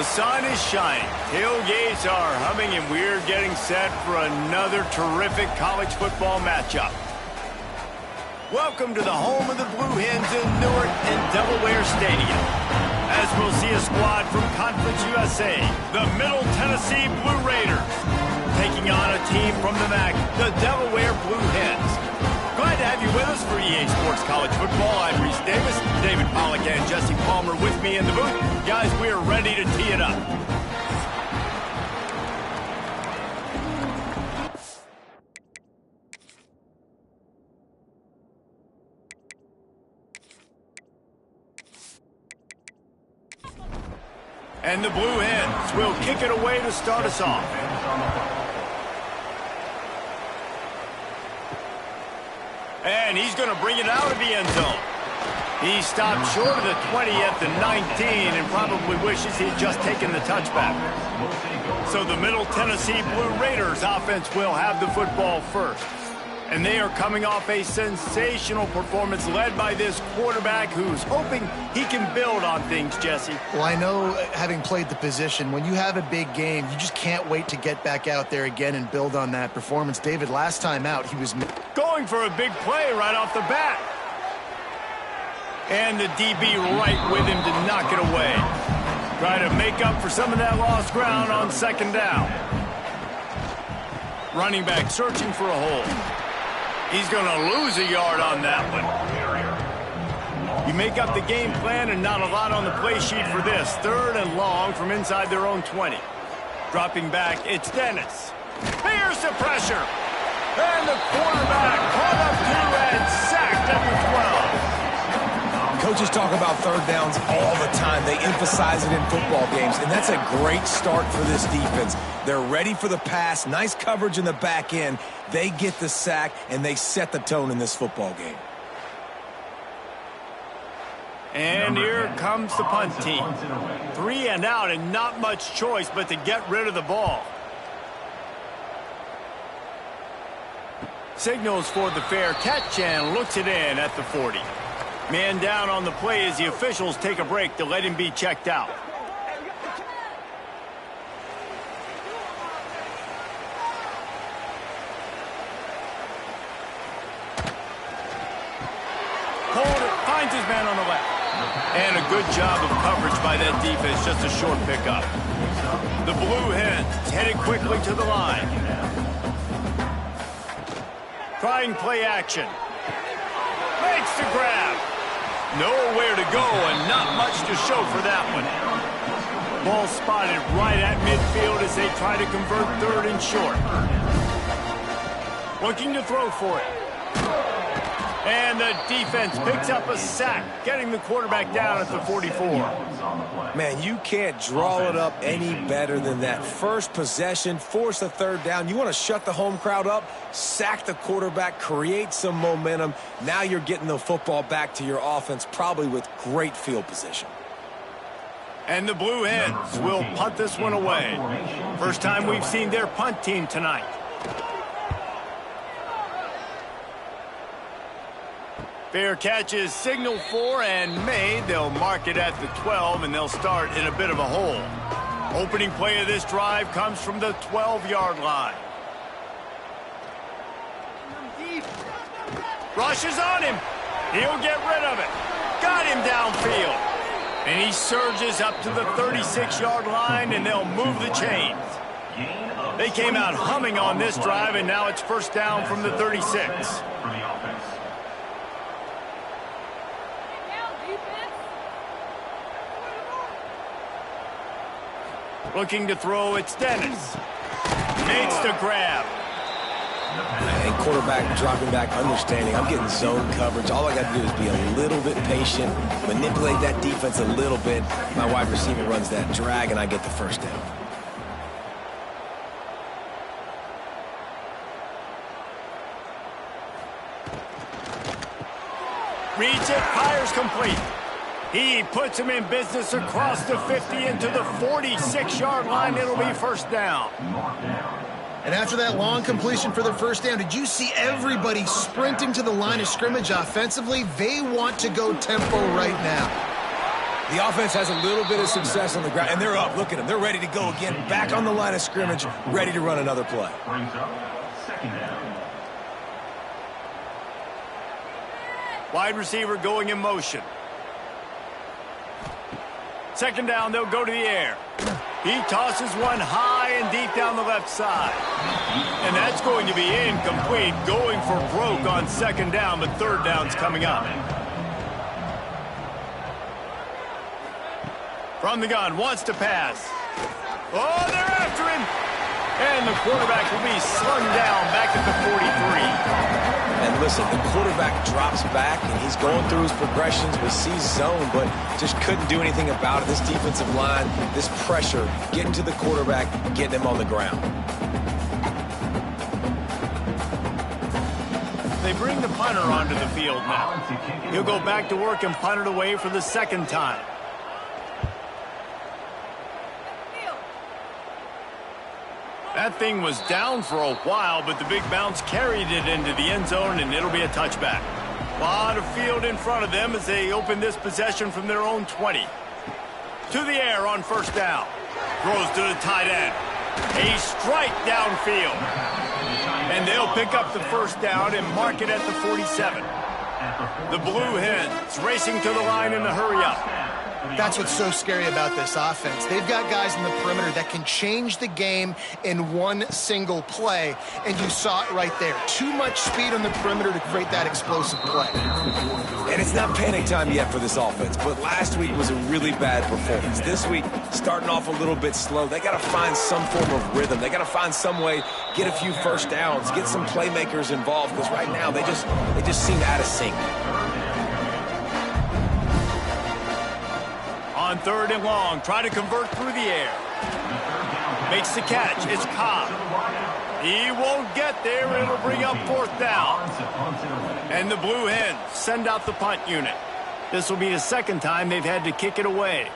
The sun is shining, tailgates are humming, and we're getting set for another terrific college football matchup. Welcome to the home of the Blue Hens in Newark and Delaware Stadium. As we'll see a squad from Conference USA, the Middle Tennessee Blue Raiders, taking on a team from the MAC, the Delaware Blue Hens. Glad to have you with us for EA Sports College Football. I'm Reese Davis, David Pollack and Jesse Palmer with me in the booth. Guys, we are ready to tee it up. And the Blue Hens will kick it away to start us off. And he's going to bring it out of the end zone. He stopped short of the 20 at the 19 and probably wishes he'd just taken the touchback. So the Middle Tennessee Blue Raiders offense will have the football first. And they are coming off a sensational performance led by this quarterback who's hoping he can build on things, Jesse. Well, I know, having played the position, when you have a big game, you just can't wait to get back out there again and build on that performance. David, last time out, he was going for a big play right off the bat. And the DB right with him to knock it away. Try to make up for some of that lost ground on second down. Running back searching for a hole. He's going to lose a yard on that one. You make up the game plan and not a lot on the play sheet for this. Third and long from inside their own 20. Dropping back, it's Dennis. Here's the pressure. And the quarterback caught up to and sacked at the 12. Coaches talk about third downs all the time. They emphasize it in football games, and that's a great start for this defense. They're ready for the pass, nice coverage in the back end. They get the sack, and they set the tone in this football game. And here comes the punt team. 3 and out, and not much choice but to get rid of the ball. Signals for the fair catch and looks it in at the 40. Man down on the play as the officials take a break to let him be checked out. Holder finds his man on the left. And a good job of coverage by that defense, just a short pickup. The Blue Hens headed quickly to the line. Trying play action. Makes the grab. Nowhere to go and not much to show for that one. Ball spotted right at midfield as they try to convert third and short. Looking to throw for it. And the defense picks up a sack, getting the quarterback down at the 44. Man, you can't draw it up any better than that. First possession, force a third down. You want to shut the home crowd up, sack the quarterback, create some momentum. Now you're getting the football back to your offense, probably with great field position. And the Blue Hens will punt this one away. First time we've seen their punt team tonight. Fair catch is signaled for and made. They'll mark it at the 12, and they'll start in a bit of a hole. Opening play of this drive comes from the 12-yard line. Rushes on him. He'll get rid of it. Got him downfield. And he surges up to the 36-yard line, and they'll move the chains. They came out humming on this drive, and now it's first down from the 36. Looking to throw, it's Dennis. Makes the grab. And quarterback dropping back, understanding. I'm getting zone coverage. All I got to do is be a little bit patient, manipulate that defense a little bit. My wide receiver runs that drag, and I get the first down. Reads it, fires complete. He puts him in business across the 50 into the 46-yard line. It'll be first down. And after that long completion for the first down, did you see everybody sprinting to the line of scrimmage offensively? They want to go tempo right now. The offense has a little bit of success on the ground, and they're up. Look at them. They're ready to go again. Back on the line of scrimmage, ready to run another play. Wide receiver going in motion. Second down, they'll go to the air. He tosses one high and deep down the left side. And that's going to be incomplete, going for broke on second down, but third down's coming up. From the gun, wants to pass. Oh, they're after him. And the quarterback will be slung down back at the 43. And listen, the quarterback drops back, and he's going through his progressions. We see zone, but just couldn't do anything about it. This defensive line, this pressure, getting to the quarterback, getting him on the ground. They bring the punter onto the field now. He'll go back to work and punt it away for the second time. That thing was down for a while, but the big bounce carried it into the end zone, and it'll be a touchback. A lot of field in front of them as they open this possession from their own 20. To the air on first down. Throws to the tight end. A strike downfield. And they'll pick up the first down and mark it at the 47. The Blue Hens racing to the line in the hurry-up. That's what's so scary about this offense. They've got guys in the perimeter that can change the game in one single play, and you saw it right there. Too much speed on the perimeter to create that explosive play. And it's not panic time yet for this offense, but last week was a really bad performance. This week, starting off a little bit slow. They got to find some form of rhythm. They got to find some way, get a few first downs, get some playmakers involved, because right now they just seem out of sync. On third and long, try to convert through the air. Makes the catch. It's Cobb. He won't get there. It'll bring up fourth down. And the Blue Hens send out the punt unit. This will be the second time they've had to kick it away.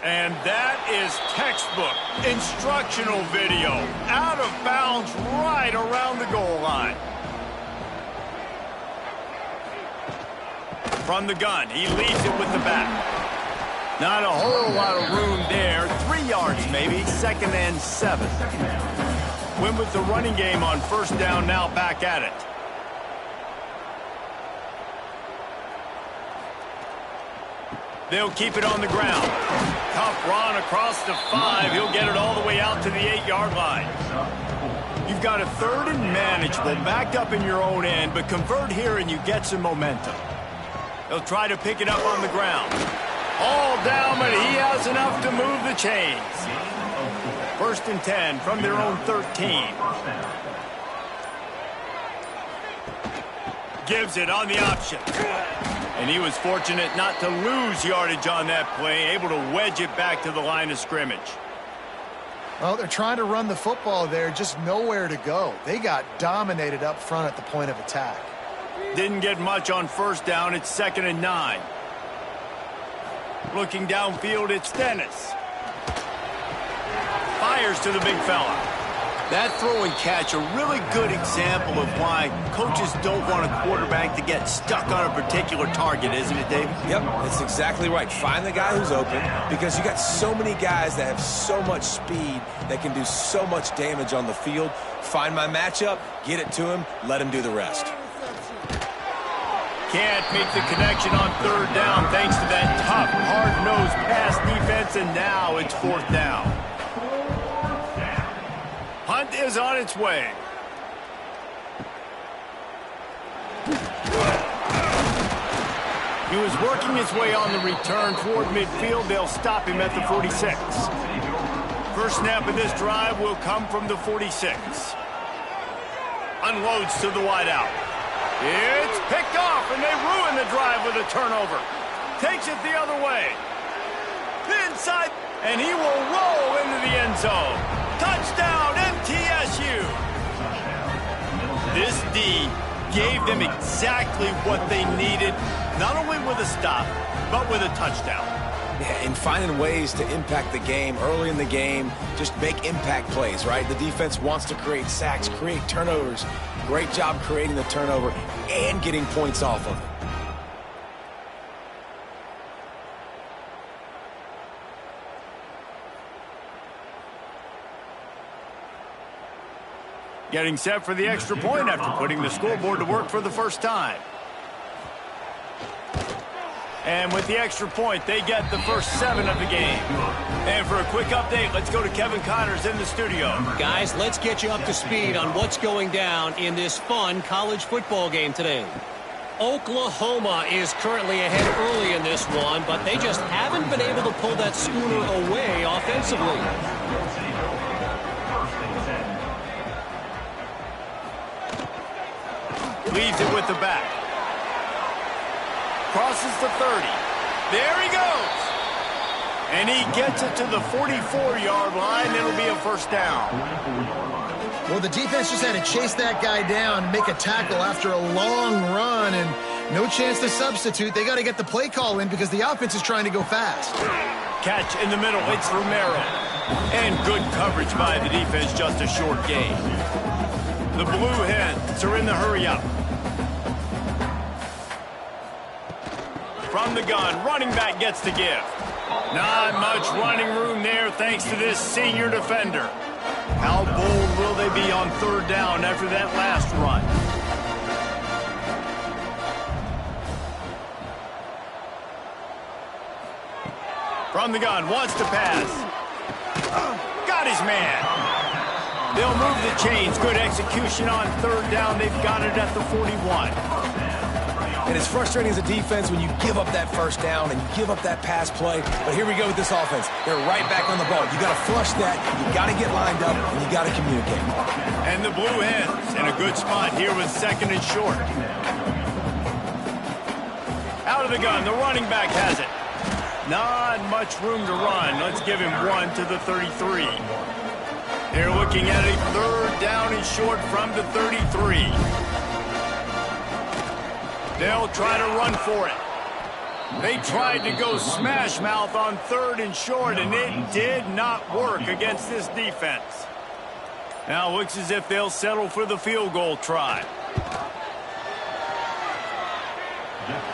And that is textbook instructional video. Out of bounds right around the goal line. From the gun, he leaves it with the back. Not a whole lot of room there. 3 yards maybe, second and 7. Went with the running game on first down, now back at it. They'll keep it on the ground. Tough run across the 5. He'll get it all the way out to the 8-yard line. You've got a third and manageable, backed up in your own end, but convert here and you get some momentum. He'll try to pick it up on the ground. All down, but he has enough to move the chains. First and 10 from their own 13. Gives it on the option. And he was fortunate not to lose yardage on that play, able to wedge it back to the line of scrimmage. Well, they're trying to run the football there, just nowhere to go. They got dominated up front at the point of attack. Didn't get much on first down. It's second and 9. Looking downfield, it's Dennis. Fires to the big fella. That throw and catch, a really good example of why coaches don't want a quarterback to get stuck on a particular target, isn't it, David? Yep, that's exactly right. Find the guy who's open, because you got so many guys that have so much speed that can do so much damage on the field. Find my matchup, get it to him, let him do the rest. Can't make the connection on third down thanks to that tough, hard-nosed pass defense, and now it's fourth down. Hunt is on its way. He was working his way on the return toward midfield. They'll stop him at the 46. First snap of this drive will come from the 46. Unloads to the wideout. It's picked off, and they ruin the drive with a turnover. Takes it the other way. Inside, and he will roll into the end zone. Touchdown, MTSU. This D gave them exactly what they needed, not only with a stop, but with a touchdown. Yeah, and finding ways to impact the game early in the game, just make impact plays, right? The defense wants to create sacks, create turnovers. Great job creating the turnover and getting points off of it. Getting set for the extra point after putting the scoreboard to work for the first time. And with the extra point, they get the first 7 of the game. And for a quick update, let's go to Kevin Connors in the studio. Guys, let's get you up to speed on what's going down in this fun college football game today. Oklahoma is currently ahead early in this one, but they just haven't been able to pull that schooner away offensively. Leads it with the back. Crosses the 30. There he goes. And he gets it to the 44-yard line. It'll be a first down. Well, the defense just had to chase that guy down and make a tackle after a long run, and no chance to substitute. They got to get the play call in because the offense is trying to go fast. Catch in the middle. It's Romero. And good coverage by the defense, just a short gain. The Blue Hens are in the hurry-up. From the gun, running back gets the give. Not much running room there thanks to this senior defender. How bold will they be on third down after that last run? From the gun, wants to pass. Got his man. They'll move the chains. Good execution on third down. They've got it at the 41. And it's frustrating as a defense when you give up that first down and you give up that pass play. But here we go with this offense. They're right back on the ball. You got to flush that. You got to get lined up, and you got to communicate. And the Blue Hens in a good spot here with second and short. Out of the gun, the running back has it. Not much room to run. Let's give him 1 to the 33. They're looking at a third down and short from the 33. They'll try to run for it. They tried to go smash mouth on third and short, and it did not work against this defense. Now looks as if they'll settle for the field goal try.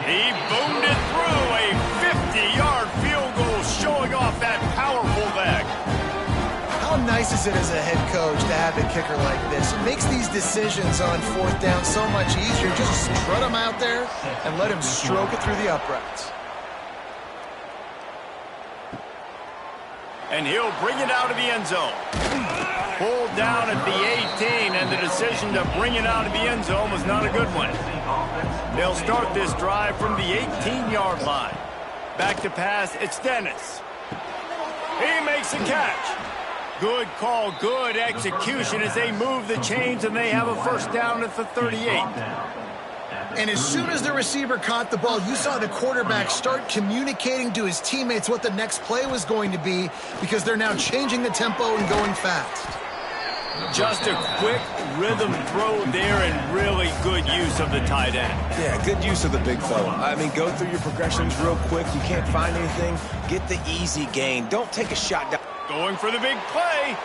He boomed it through, a 50-yard field goal showing off that powerful leg. How nice is it as a head coach to have a kicker like this? It makes these decisions on fourth down so much easier. Just strut him out there and let him stroke it through the uprights. And he'll bring it out of the end zone. Pulled down at the 18, and the decision to bring it out of the end zone was not a good one. They'll start this drive from the 18-yard line. Back to pass, it's Dennis. He makes a catch. Good call, good execution as they move the chains, and they have a first down at the 38. And as soon as the receiver caught the ball, you saw the quarterback start communicating to his teammates what the next play was going to be because they're now changing the tempo and going fast. Just a quick rhythm throw there and really good use of the tight end. Yeah, good use of the big fella. I mean, go through your progressions real quick. You can't find anything. Get the easy gain. Don't take a shot down. Going for the big play.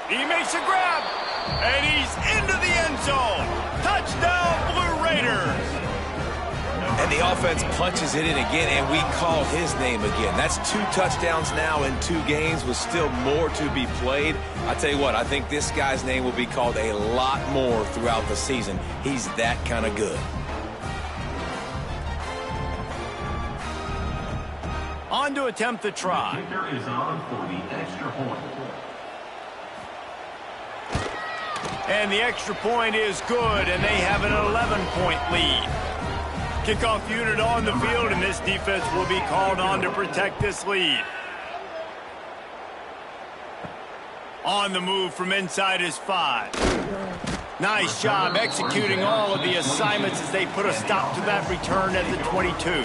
He makes a grab. And he's into the end zone. Touchdown, Blue Raiders. And the offense punches it in again, and we call his name again. That's 2 touchdowns now in 2 games with still more to be played. I tell you what, I think this guy's name will be called a lot more throughout the season. He's that kind of good. On to attempt the try. Kicker is on for the extra point. And the extra point is good, and they have an 11-point lead. Kickoff unit on the field, and this defense will be called on to protect this lead. On the move from inside his 5. Nice job executing all of the assignments as they put a stop to that return at the 22.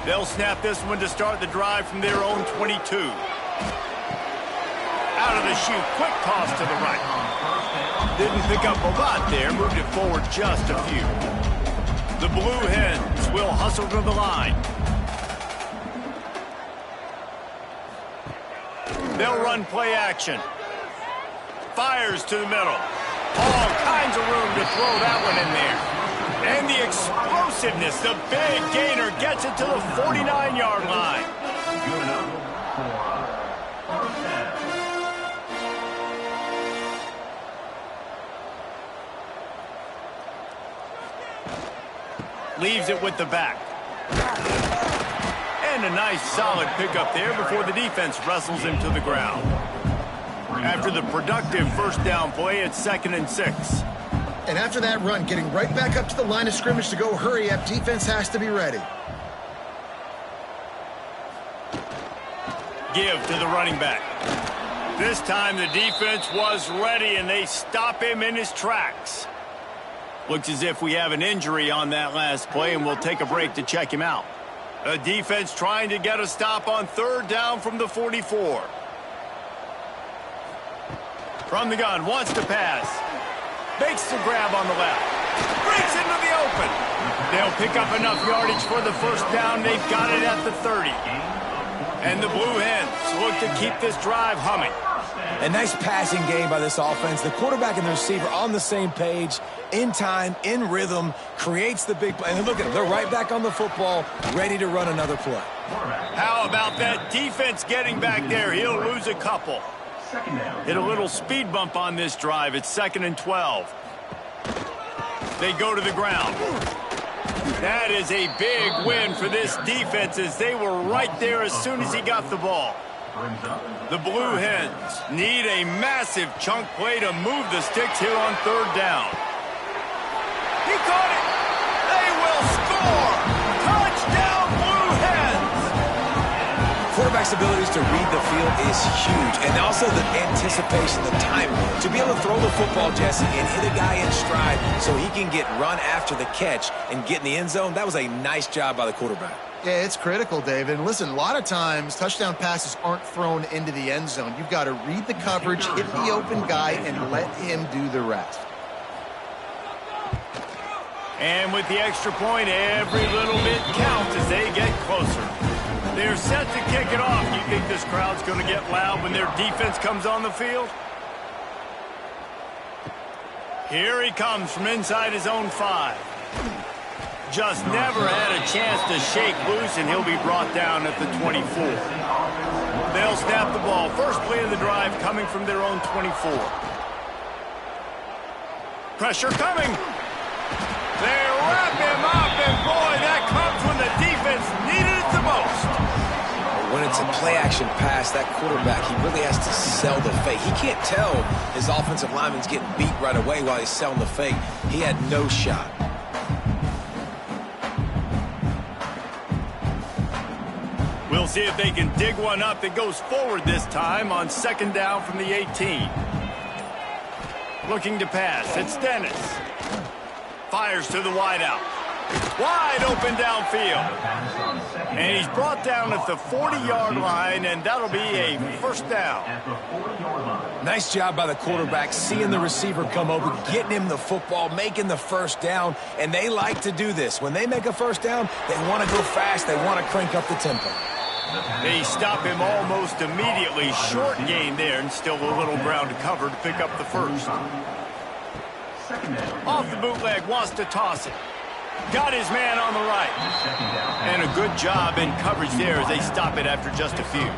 They'll snap this one to start the drive from their own 22. Out of the chute, quick toss to the right. Didn't pick up a lot there, moved it forward just a few. The Blue Hens will hustle to the line. They'll run play action. Fires to the middle. All kinds of room to throw that one in there. And the explosiveness, the big gainer gets it to the 49-yard line. Good enough for first down. Leaves it with the back. And a nice solid pickup there before the defense wrestles him to the ground. After the productive first down play, it's 2nd and 6. And after that run, getting right back up to the line of scrimmage to go hurry up, defense has to be ready. Give to the running back. This time the defense was ready, and they stop him in his tracks. Looks as if we have an injury on that last play, and we'll take a break to check him out. A defense trying to get a stop on 3rd down from the 44. From the gun, wants to pass. Makes the grab on the left. Breaks into the open. They'll pick up enough yardage for the first down. They've got it at the 30. And the Blue Hens look to keep this drive humming. A nice passing game by this offense. The quarterback and the receiver on the same page, in time, in rhythm, creates the big play. And look at them. They're right back on the football, ready to run another play. How about that defense getting back there? He'll lose a couple. Hit a little speed bump on this drive. It's 2nd and 12. They go to the ground. That is a big win for this defense, as they were right there as soon as he got the ball. The Blue Hens need a massive chunk play to move the sticks here on 3rd down. He caught it. They will score. Touchdown, Blue Hens. Quarterback's abilities to read the field is huge, and also the anticipation, the time to be able to throw the football, Jesse, and hit a guy in stride so he can get run after the catch and get in the end zone. That was a nice job by the quarterback. Yeah, it's critical, David. And listen, a lot of times touchdown passes aren't thrown into the end zone. You've got to read the coverage, hit the open guy, and let him do the rest. And with the extra point, every little bit counts as they get closer. They're set to kick it off. You think this crowd's going to get loud when their defense comes on the field? Here he comes from inside his own 5. Just never had a chance to shake loose, and he'll be brought down at the 24. They'll snap the ball. First play of the drive coming from their own 24. Pressure coming. They wrap him up, and boy, that comes when the defense needed it the most. When it's a play-action pass, that quarterback, he really has to sell the fake. He can't tell his offensive lineman's getting beat right away while he's selling the fake. He had no shot. We'll see if they can dig one up that goes forward this time on 2nd down from the 18. Looking to pass. It's Dennis. Fires to the wideout. Wide open downfield. And he's brought down at the 40-yard line, and that'll be a first down. Nice job by the quarterback, seeing the receiver come over, getting him the football, making the first down, and they like to do this. When they make a first down, they want to go fast. They want to crank up the tempo. They stop him almost immediately. Short gain there, and still a little ground to cover to pick up the first. Off the bootleg, wants to toss it. Got his man on the right. And a good job in coverage there as they stop it after just a few.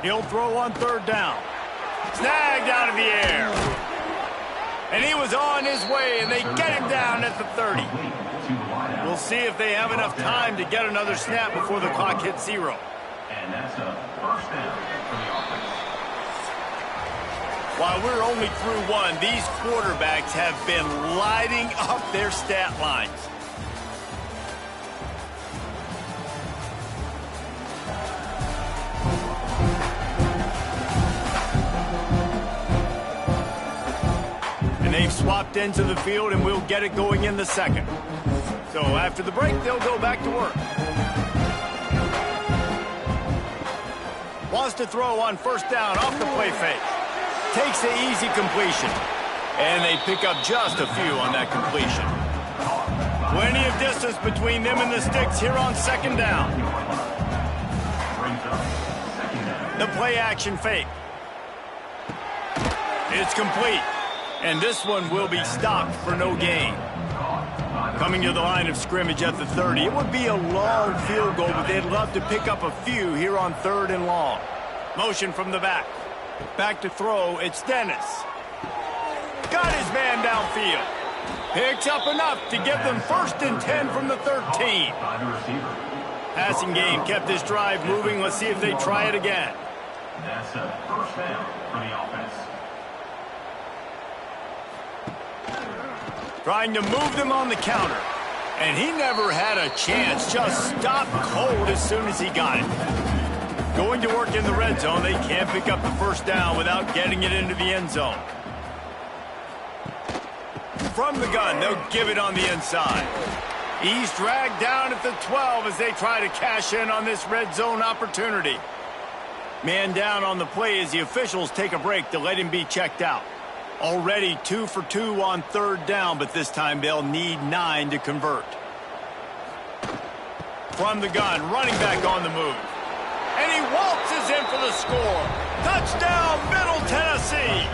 He'll throw on 3rd down. Snagged out of the air. And he was on his way, and they get him down at the 30. We'll see if they have enough time to get another snap before the clock hits 0. And that's a first down for the offense. While we're only through 1, these quarterbacks have been lighting up their stat lines. And they've swapped into the field, and we'll get it going in the 2nd. So after the break, they'll go back to work. Wants to throw on 1st down off the play fake. Takes the easy completion. And they pick up just a few on that completion. Plenty of distance between them and the sticks here on 2nd down. The play action fake. It's complete. And this one will be stopped for no gain. Coming to the line of scrimmage at the 30. It would be a long field goal, but they'd love to pick up a few here on 3rd and long. Motion from the back. Back to throw. It's Dennis. got his man downfield. Picks up enough to give them 1st and 10 from the 13. Passing game kept this drive moving. Let's see if they try it again. That's a first down for the offense. Trying to move them on the counter. And he never had a chance. Just stopped cold as soon as he got it. Going to work in the red zone. They can't pick up the 1st down without getting it into the end zone. From the gun, they'll give it on the inside. He's dragged down at the 12 as they try to cash in on this red zone opportunity. Man down on the play as the officials take a break to let him be checked out. Already 2 for 2 on 3rd down, but this time they'll need 9 to convert. From the gun, running back on the move. And he waltzes in for the score. Touchdown, Middle Tennessee.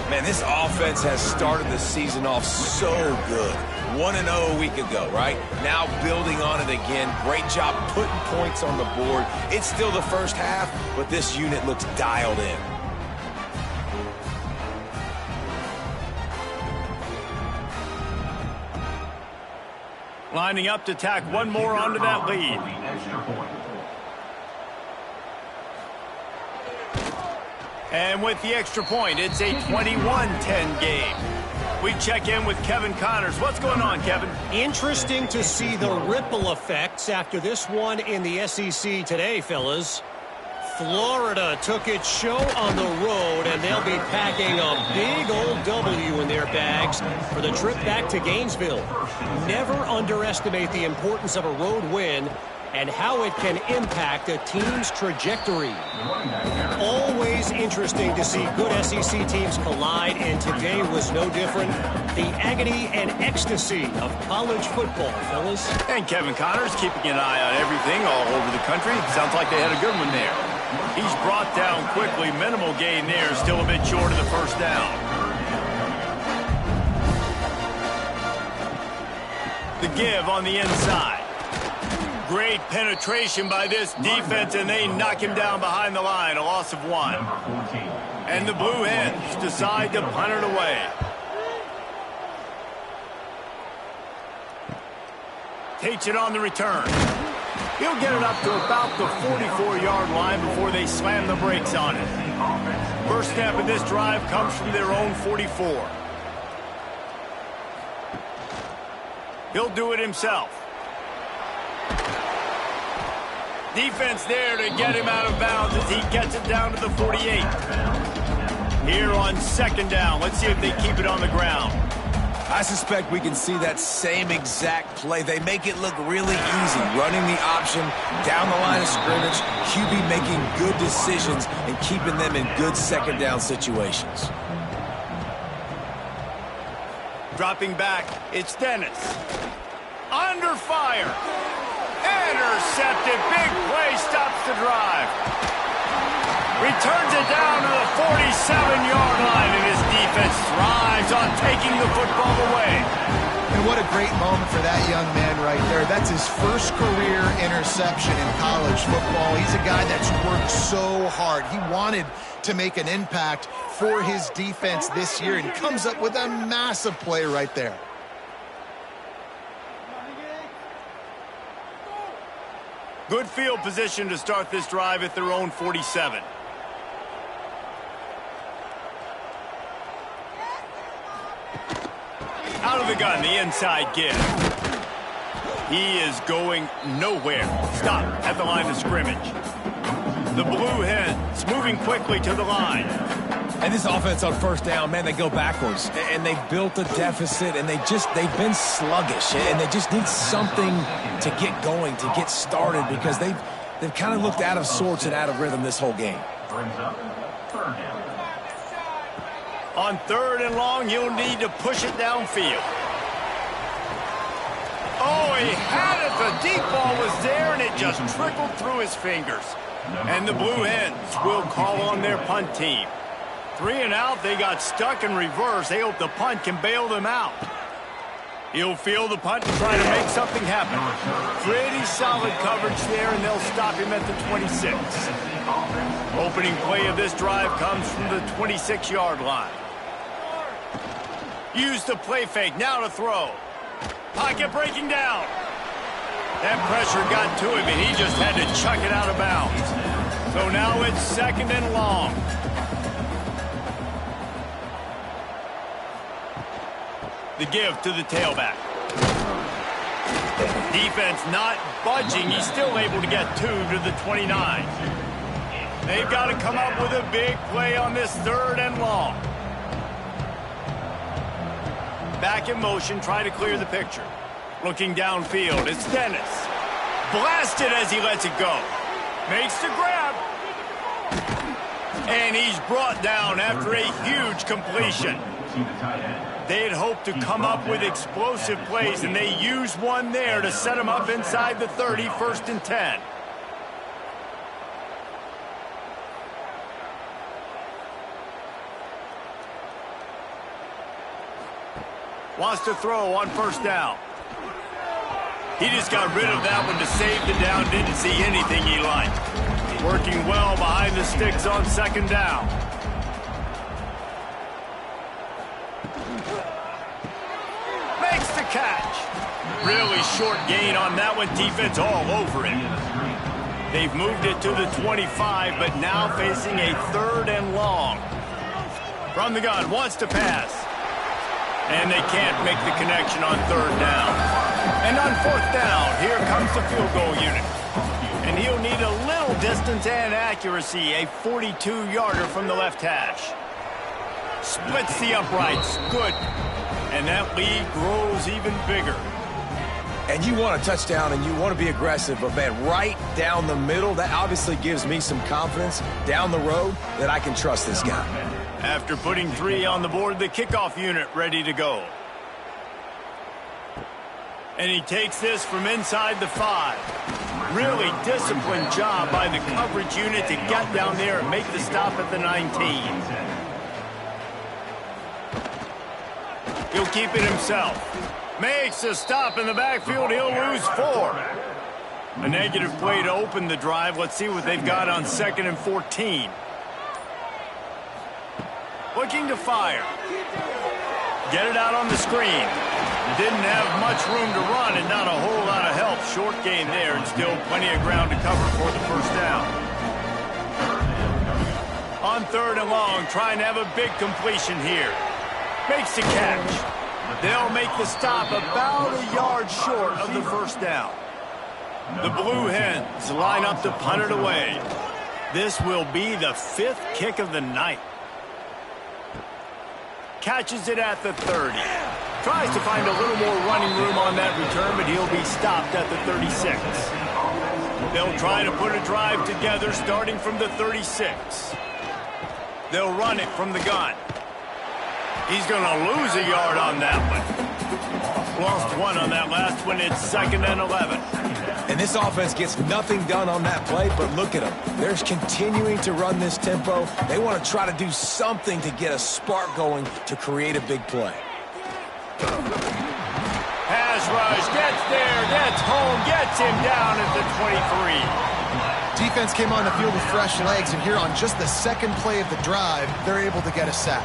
Man, this offense has started the season off so good. 1-0 a week ago, right? Now building on it again. Great job putting points on the board. It's still the first half, but this unit looks dialed in. Lining up to tack one more onto that lead. And with the extra point, it's a 21-10 game. We check in with Kevin Connors. What's going on, Kevin? Interesting to see the ripple effects after this one in the SEC today, fellas. Florida took its show on the road, and they'll be packing a big old W in their bags for the trip back to Gainesville. Never underestimate the importance of a road win and how it can impact a team's trajectory. Always interesting to see good SEC teams collide, and today was no different. The agony and ecstasy of college football, fellas. And Kevin Connors keeping an eye on everything all over the country. Sounds like they had a good one there. He's brought down quickly. Minimal gain there. Still a bit short of the 1st down. The give on the inside. Great penetration by this defense, and they knock him down behind the line. A loss of 1. And the Blue Hens decide to punt it away. Takes it on the return. He'll get it up to about the 44-yard line before they slam the brakes on it. First snap of this drive comes from their own 44. He'll do it himself. Defense there to get him out of bounds as he gets it down to the 48. Here on 2nd down, let's see if they keep it on the ground. I suspect we can see that same exact play. They make it look really easy, running the option down the line of scrimmage, QB making good decisions and keeping them in good 2nd down situations. Dropping back, it's Dennis. Under fire. Intercepted. Big play stops the drive. Returns it down to the 47-yard line, and his defense thrives on taking the football away. And what a great moment for that young man right there. That's his first career interception in college football. He's a guy that's worked so hard. He wanted to make an impact for his defense this year and comes up with a massive play right there. Good field position to start this drive at their own 47. Out of the gun, the inside give. He is going nowhere. Stop at the line of scrimmage. The Blue Hens moving quickly to the line. And this offense on 1st down, man, they go backwards. And they've built a deficit, and they've been sluggish. And they just need something to get going, to get started, because they've kind of looked out of sorts and out of rhythm this whole game. Brings up 3rd down. On 3rd and long, he'll need to push it downfield. Oh, he had it. The deep ball was there, and it just trickled through his fingers. And the Blue Hens will call on their punt team. 3 and out, they got stuck in reverse. They hope the punt can bail them out. He'll field the punt and try to make something happen. Pretty solid coverage there, and they'll stop him at the 26. Opening play of this drive comes from the 26-yard line. Use the play fake, now to throw. Pocket breaking down. That pressure got to him, and he just had to chuck it out of bounds. So now it's 2nd and long. The give to the tailback. Defense not budging. He's still able to get 2 to the 29. They've got to come up with a big play on this 3rd and long. Back in motion, try to clear the picture. Looking downfield, it's Dennis. Blasted as he lets it go. Makes the grab. And he's brought down after a huge completion. They had hoped to come up with explosive plays, and they used one there to set them up inside the 30, 1st and 10. Wants to throw on 1st down. He just got rid of that one to save the down. Didn't see anything he liked. Working well behind the sticks on 2nd down. Makes the catch. Really short gain on that one. Defense all over it. They've moved it to the 25, but now facing a 3rd and long. From the gun, wants to pass. And they can't make the connection on 3rd down. And on 4th down, here comes the field goal unit. And he'll need a little distance and accuracy, a 42-yarder from the left hash. Splits the uprights, good. And that lead grows even bigger. And you want a touchdown and you want to be aggressive, but man, right down the middle, that obviously gives me some confidence down the road that I can trust this guy. After putting 3 on the board, the kickoff unit ready to go. And he takes this from inside the 5. Really disciplined job by the coverage unit to get down there and make the stop at the 19. He'll keep it himself. Makes a stop in the backfield. He'll lose 4. A negative play to open the drive. Let's see what they've got on 2nd and 14. Looking to fire. Get it out on the screen. Didn't have much room to run and not a whole lot of help. Short gain there and still plenty of ground to cover for the 1st down. On 3rd and long, trying to have a big completion here. Makes the catch. They'll make the stop about a yard short of the 1st down. The Blue Hens line up to punt it away. This will be the 5th kick of the night. Catches it at the 30. Tries to find a little more running room on that return, but he'll be stopped at the 36. They'll try to put a drive together starting from the 36. They'll run it from the gun. He's going to lose a yard on that one. Lost 1 on that last one. It's 2nd and 11. And this offense gets nothing done on that play, but look at them. They're continuing to run this tempo. They want to try to do something to get a spark going to create a big play. Pass rush, gets there, gets home, gets him down at the 23. Defense came on the field with fresh legs, and here on just the 2nd play of the drive, they're able to get a sack.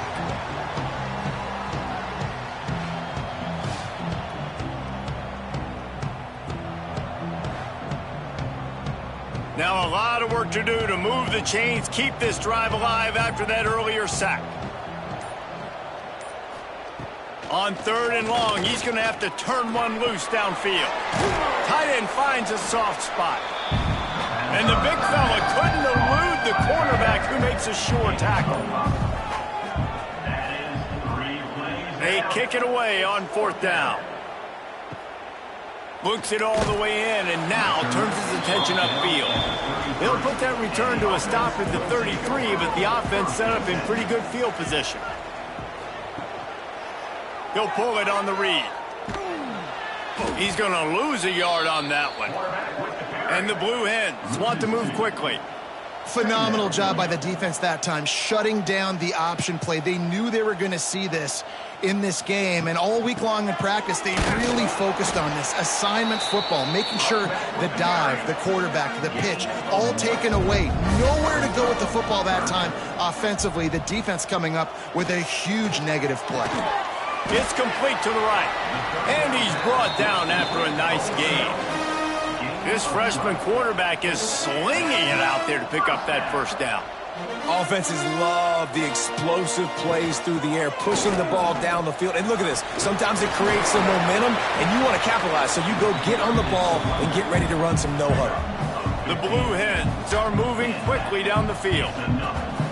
Now a lot of work to do to move the chains, keep this drive alive after that earlier sack. On 3rd and long, he's going to have to turn one loose downfield. Tight end finds a soft spot. And the big fella couldn't elude the cornerback who makes a sure tackle. They kick it away on 4th down. Looks it all the way in and now turns his attention upfield. He'll put that return to a stop at the 33, but the offense set up in pretty good field position. He'll pull it on the read. He's going to lose a yard on that one. And the Blue Hens want to move quickly. Phenomenal job by the defense that time, shutting down the option play. They knew they were going to see this in this game, and all week long in practice, they really focused on this assignment football, making sure the dive, the quarterback, the pitch, all taken away. Nowhere to go with the football that time offensively. The defense coming up with a huge negative play. It's complete to the right. And he's brought down after a nice gain. This freshman quarterback is slinging it out there to pick up that first down. Offenses love the explosive plays through the air, pushing the ball down the field. And look at this. Sometimes it creates some momentum, and you want to capitalize. So you go get on the ball and get ready to run some no-huddle. The Blue Hens are moving quickly down the field.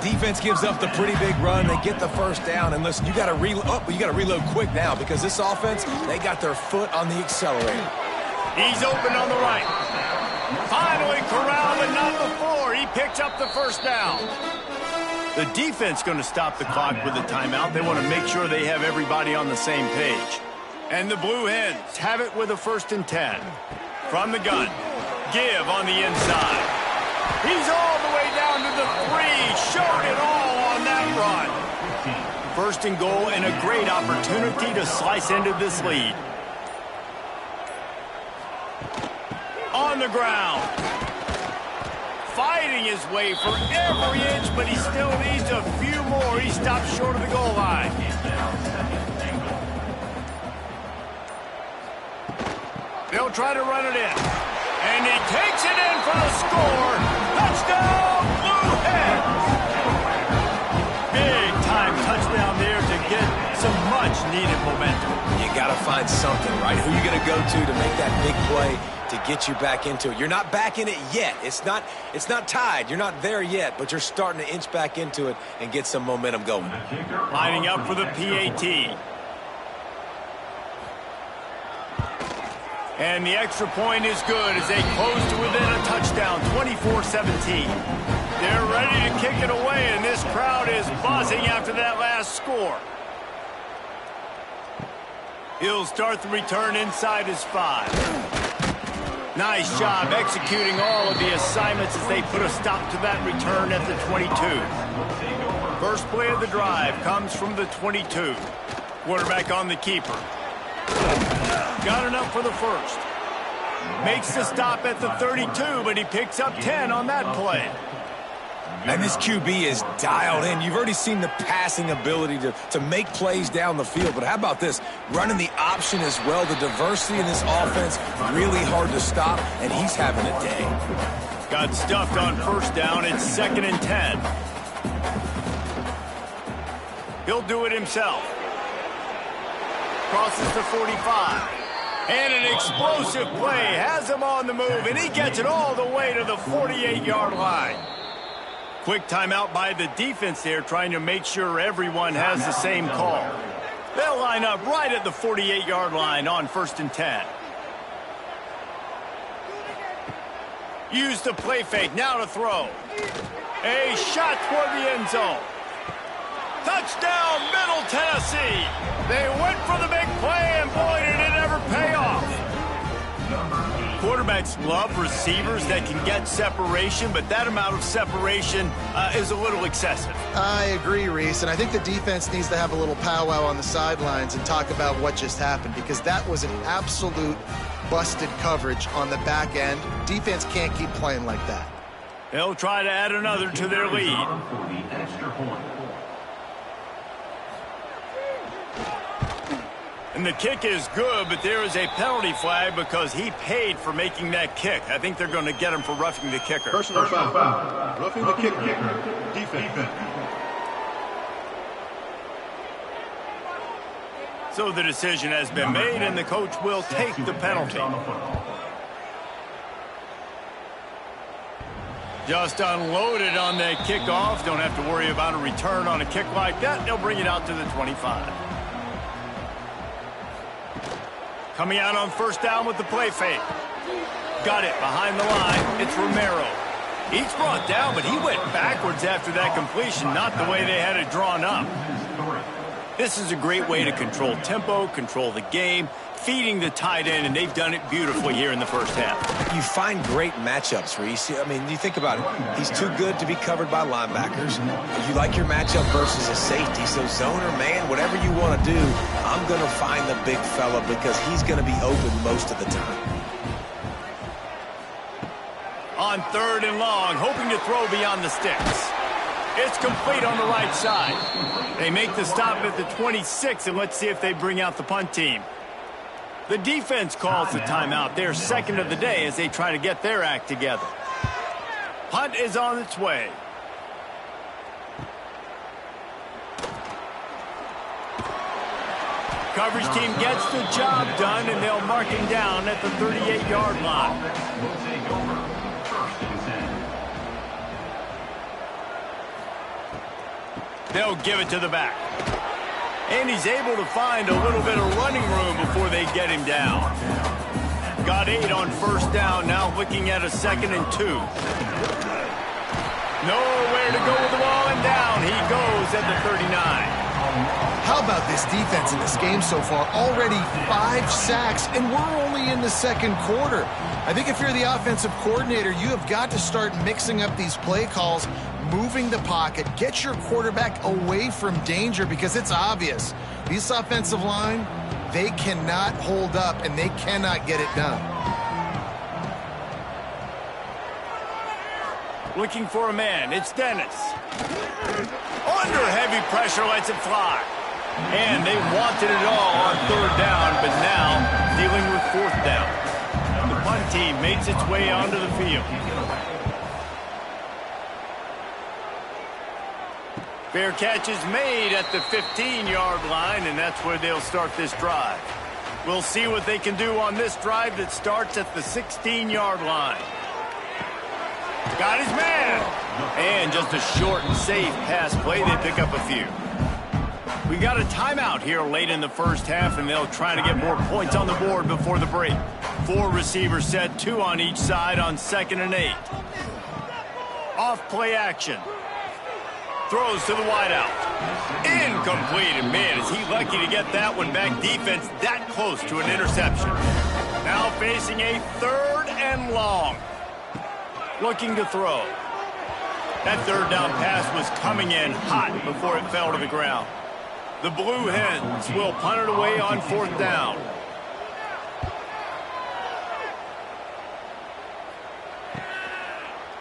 Defense gives up the pretty big run. They get the first down. And listen, you got to reload quick now because this offense, they got their foot on the accelerator. He's open on the right. Finally corralled, but not before. He picks up the first down. The defense going to stop the clock with a timeout. They want to make sure they have everybody on the same page. And the Blue Hens have it with a 1st and 10. From the gun. Give on the inside. He's all the way down to the 3. Showed it all on that run. 1st and goal and a great opportunity to slice into this lead. On the ground. Fighting his way for every inch, but he still needs a few more. He stopped short of the goal line. They'll try to run it in. And he takes it in for the score. Touchdown, Blue Hens! Big time touchdown there to get some much-needed momentum. You got to find something, right? Who are you going to go to make that big play to get you back into it? You're not back in it yet. It's not tied. You're not there yet, but you're starting to inch back into it and get some momentum going. Lining up for the PAT. And the extra point is good as they close to within a touchdown, 24-17. They're ready to kick it away, and this crowd is buzzing after that last score. He'll start the return inside his 5. Nice job executing all of the assignments as they put a stop to that return at the 22. First play of the drive comes from the 22. Quarterback on the keeper. Got enough for the first. Makes the stop at the 32, but he picks up 10 on that play. And this QB is dialed in. You've already seen the passing ability to make plays down the field. But how about this? Running the option as well. The diversity in this offense, really hard to stop, and he's having a day. Got stuffed on first down. It's 2nd and 10. He'll do it himself. Crosses the 45. And an explosive play has him on the move, and he gets it all the way to the 48-yard line. Quick timeout by the defense there, trying to make sure everyone has the same call. They'll line up right at the 48-yard line on 1st and 10. Use the play fake, now to throw. A shot toward the end zone. Touchdown, Middle Tennessee. They went for the big play, and boy, did it ever pay off. Quarterbacks love receivers that can get separation, but that amount of separation is a little excessive. I agree, Reese, and I think the defense needs to have a little powwow on the sidelines and talk about what just happened, because that was an absolute busted coverage on the back end. Defense can't keep playing like that. They'll try to add another to their lead. And the kick is good, but there is a penalty flag because he paid for making that kick. I think they're going to get him for roughing the kicker. Personal foul. Roughing the kicker. Defense. So the decision has been made, and the coach will take the penalty. Just unloaded on that kickoff. Don't have to worry about a return on a kick like that. They'll bring it out to the 25. Coming out on first down with the play fake. Got it behind the line. It's Romero. He's brought down, but he went backwards after that completion, not the way they had it drawn up. This is a great way to control tempo, control the game, feeding the tight end, and they've done it beautifully here in the first half. You find great matchups, Reese. I mean, you think about it. He's too good to be covered by linebackers. You like your matchup versus a safety, so zone or man, whatever you want to do, I'm going to find the big fella because he's going to be open most of the time. On 3rd and long, hoping to throw beyond the sticks. It's complete on the right side. They make the stop at the 26, and let's see if they bring out the punt team. The defense calls the timeout. They're second of the day as they try to get their act together. Punt is on its way. Coverage team gets the job done, and they'll mark him down at the 38-yard line. We'll take over. First and 10. They'll give it to the back. And he's able to find a little bit of running room before they get him down. Got 8 on first down, now looking at a 2nd and 2. Nowhere to go with the ball, and down he goes at the 39. How about this defense in this game so far? Already 5 sacks, and we're only in the second quarter. I think if you're the offensive coordinator, you have got to start mixing up these play calls, moving the pocket, get your quarterback away from danger, because it's obvious. This offensive line, they cannot hold up, and they cannot get it done. Looking for a man, it's Dennis. Under heavy pressure, lets it fly. And they wanted it all on third down, but now dealing with fourth down. The punt team makes its way onto the field. Fair catch is made at the 15-yard line, and that's where they'll start this drive. We'll see what they can do on this drive that starts at the 16-yard line. Got his man. And just a short and safe pass play. They pick up a few. We got a timeout here late in the first half, and they'll try to get more points on the board before the break. 4 receivers set, 2 on each side on 2nd and 8. Off play action. Throws to the wideout. Incomplete, and man, is he lucky to get that one back. Defense that close to an interception. Now facing a 3rd and long. Looking to throw. That third down pass was coming in hot before it fell to the ground. The Blue Hens will punt it away on 4th down.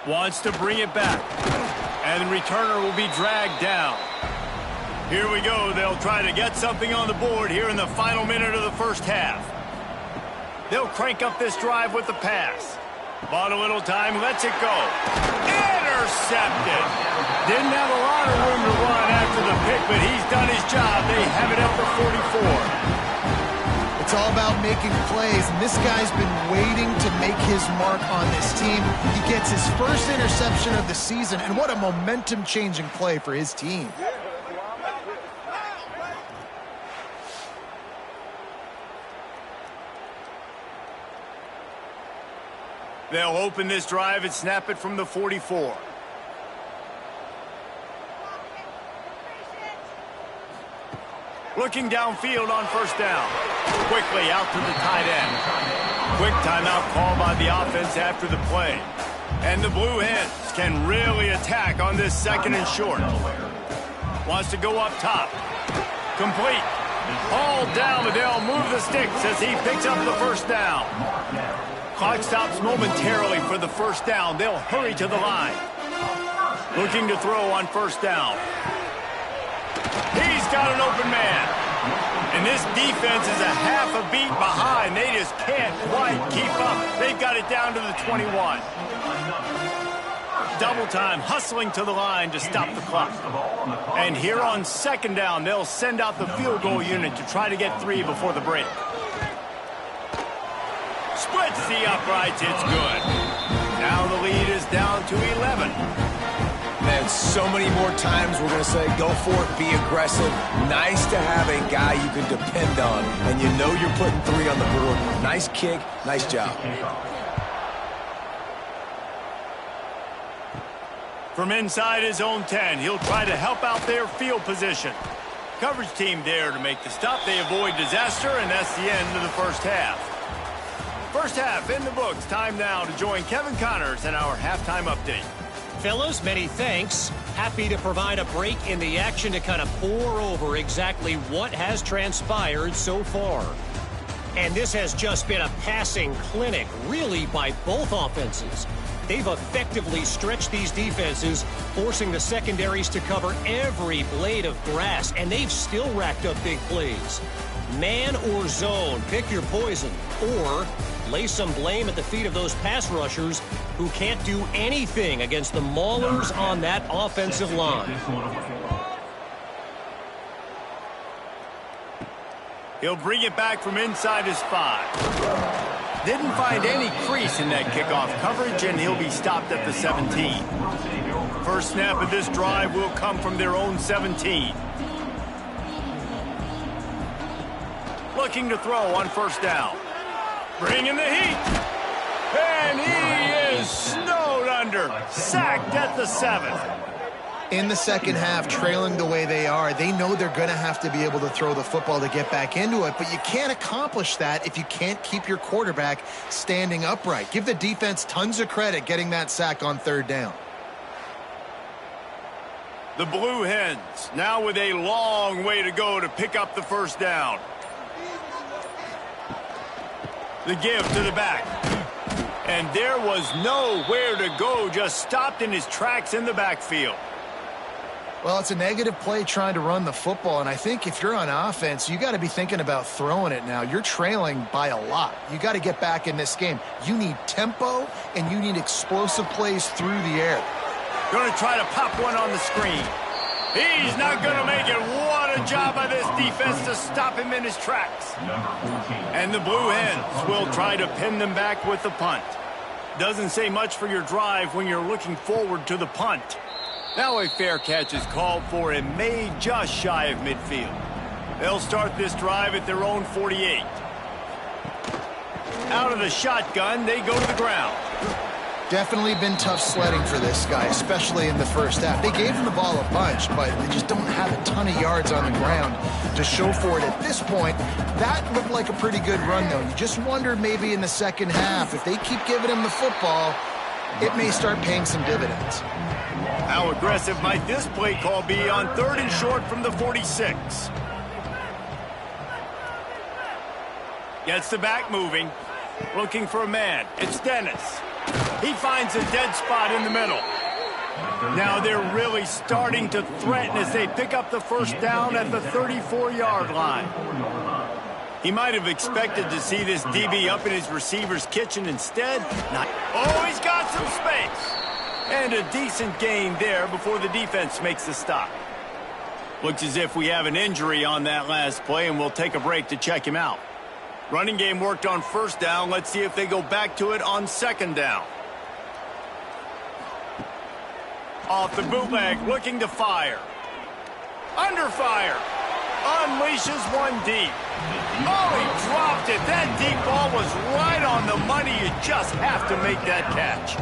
Wants to bring it back. And the returner will be dragged down. Here we go. They'll try to get something on the board here in the final minute of the first half. They'll crank up this drive with the pass. Bought a little time, lets it go. Intercepted. Didn't have a lot of room to run after the pick, but he's done his job. They have it at the 44. It's all about making plays, and this guy's been waiting to make his mark on this team. He gets his first interception of the season, and what a momentum-changing play for his team. They'll open this drive and snap it from the 44. Looking downfield on first down. Quickly out to the tight end. Quick timeout call by the offense after the play. And the Blue Hens can really attack on this 2nd and short. Wants to go up top. Complete. All down, but they'll move the sticks as he picks up the first down. Clock stops momentarily for the first down. They'll hurry to the line. Looking to throw on first down. He's got an open man. And this defense is a half a beat behind. They just can't quite keep up. They've got it down to the 21. Double time, hustling to the line to stop the clock. And here on 2nd down, they'll send out the field goal unit to try to get 3 before the break. Splits the uprights, it's good. Now the lead is down to 11. Man, so many more times we're going to say, go for it, be aggressive. Nice to have a guy you can depend on, and you know you're putting 3 on the board. Nice kick, nice job. From inside his own 10, he'll try to help out their field position. Coverage team there to make the stop. They avoid disaster, and that's the end of the first half. First half in the books. Time now to join Kevin Connors in our halftime update. Fellas, many thanks. Happy to provide a break in the action to kind of pour over exactly what has transpired so far. And this has just been a passing clinic, really, by both offenses. They've effectively stretched these defenses, forcing the secondaries to cover every blade of grass, and they've still racked up big plays. Man or zone, pick your poison, or lay some blame at the feet of those pass rushers who can't do anything against the maulers on that offensive line. He'll bring it back from inside his 5. Didn't find any crease in that kickoff coverage, and he'll be stopped at the 17. First snap of this drive will come from their own 17. Looking to throw on first down. Bringing the heat. And he is snowed under. Sacked at the 7. In the second half, trailing the way they are, they know they're going to have to be able to throw the football to get back into it, but you can't accomplish that if you can't keep your quarterback standing upright. Give the defense tons of credit getting that sack on third down. The Blue Hens now with a long way to go to pick up the first down. The give to the back. And there was nowhere to go, just stopped in his tracks in the backfield. Well, it's a negative play trying to run the football, and I think if you're on offense, you got to be thinking about throwing it now. You're trailing by a lot. You got to get back in this game. You need tempo, and you need explosive plays through the air. Going to try to pop one on the screen. He's not going to make it. What a job by this defense to stop him in his tracks. And the Blue Hens will try to pin them back with the punt. Doesn't say much for your drive when you're looking forward to the punt. Now a fair catch is called for and made just shy of midfield. They'll start this drive at their own 48. Out of the shotgun, they go to the ground. Definitely been tough sledding for this guy, especially in the first half. They gave him the ball a bunch, but they just don't have a ton of yards on the ground to show for it at this point. That looked like a pretty good run, though. You just wonder maybe in the second half, if they keep giving him the football, it may start paying some dividends. How aggressive might this play call be on 3rd and short from the 46? Gets the back moving. Looking for a man. It's Dennis. He finds a dead spot in the middle. Now they're really starting to threaten as they pick up the first down at the 34-yard line. He might have expected to see this DB up in his receiver's kitchen instead. Oh, he's got some space. And a decent gain there before the defense makes the stop. Looks as if we have an injury on that last play, and we'll take a break to check him out. Running game worked on first down. Let's see if they go back to it on second down. Off the bootleg, looking to fire. Under fire. Unleashes one deep. Oh, he dropped it. That deep ball was right on the money. You just have to make that catch.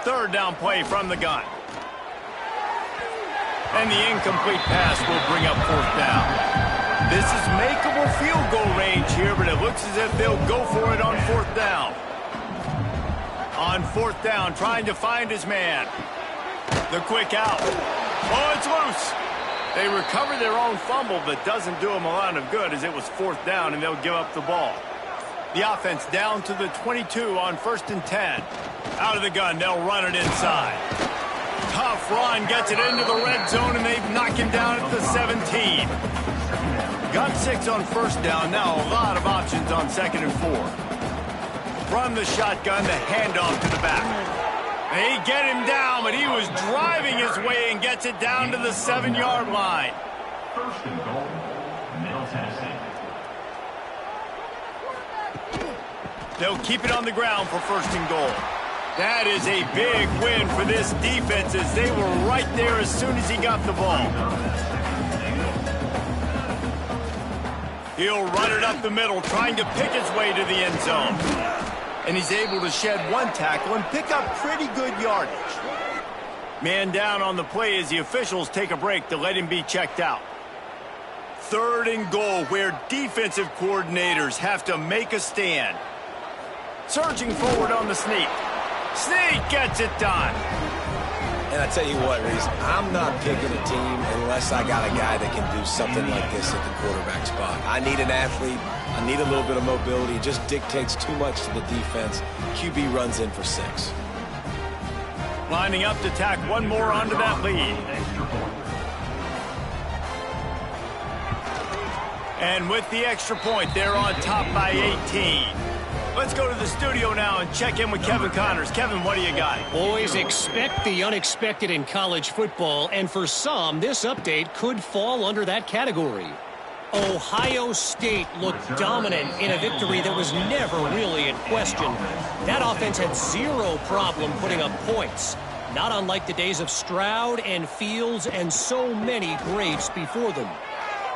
Third down play from the gun. And the incomplete pass will bring up fourth down. This is makeable field goal range here, but it looks as if they'll go for it on fourth down. On fourth down, trying to find his man. The quick out. Oh, it's loose. They recover their own fumble, but doesn't do them a lot of good as it was fourth down, and they'll give up the ball. The offense down to the 22 on 1st and 10. Out of the gun, they'll run it inside. Tough run, gets it into the red zone, and they knock him down at the 17. Got 6 on first down, now a lot of options on 2nd and 4. From the shotgun, the handoff to the back. They get him down, but he was driving his way and gets it down to the 7-yard line. First and goal, Middle Tennessee. They'll keep it on the ground for 1st and goal. That is a big win for this defense as they were right there as soon as he got the ball. He'll run it up the middle, trying to pick his way to the end zone. And he's able to shed one tackle and pick up pretty good yardage. Man down on the play as the officials take a break to let him be checked out. 3rd and goal, where defensive coordinators have to make a stand. Surging forward on the sneak. Sneak gets it done. And I tell you what, Reese, I'm not picking a team unless I got a guy that can do something like this at the quarterback spot. I need an athlete I need a little bit of mobility. It just dictates too much to the defense. QB runs in for 6. Lining up to tack one more onto that lead. And with the extra point, they're on top by 18. Let's go to the studio now and check in with Kevin Connors. Kevin, what do you got? Boys, expect the unexpected in college football, and for some, this update could fall under that category. Ohio State looked dominant in a victory that was never really in question. That offense had zero problem putting up points, not unlike the days of Stroud and Fields and so many greats before them.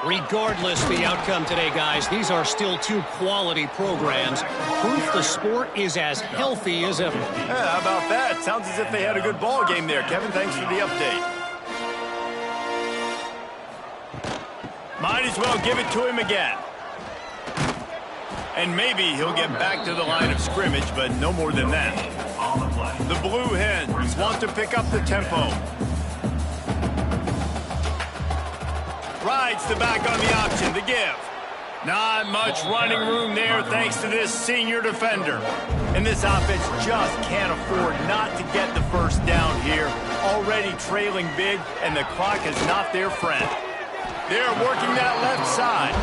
Regardless the outcome today, guys, these are still two quality programs. Proof the sport is as healthy as ever. Yeah, how about that? Sounds as if they had a good ball game there. Kevin, thanks for the update. Might as well give it to him again. And maybe he'll get back to the line of scrimmage, but no more than that. The Blue Hens want to pick up the tempo. Rides the back on the option, the give. Not much running room there thanks to this senior defender. And this offense just can't afford not to get the first down here. Already trailing big, and the clock is not their friend. They're working that left side.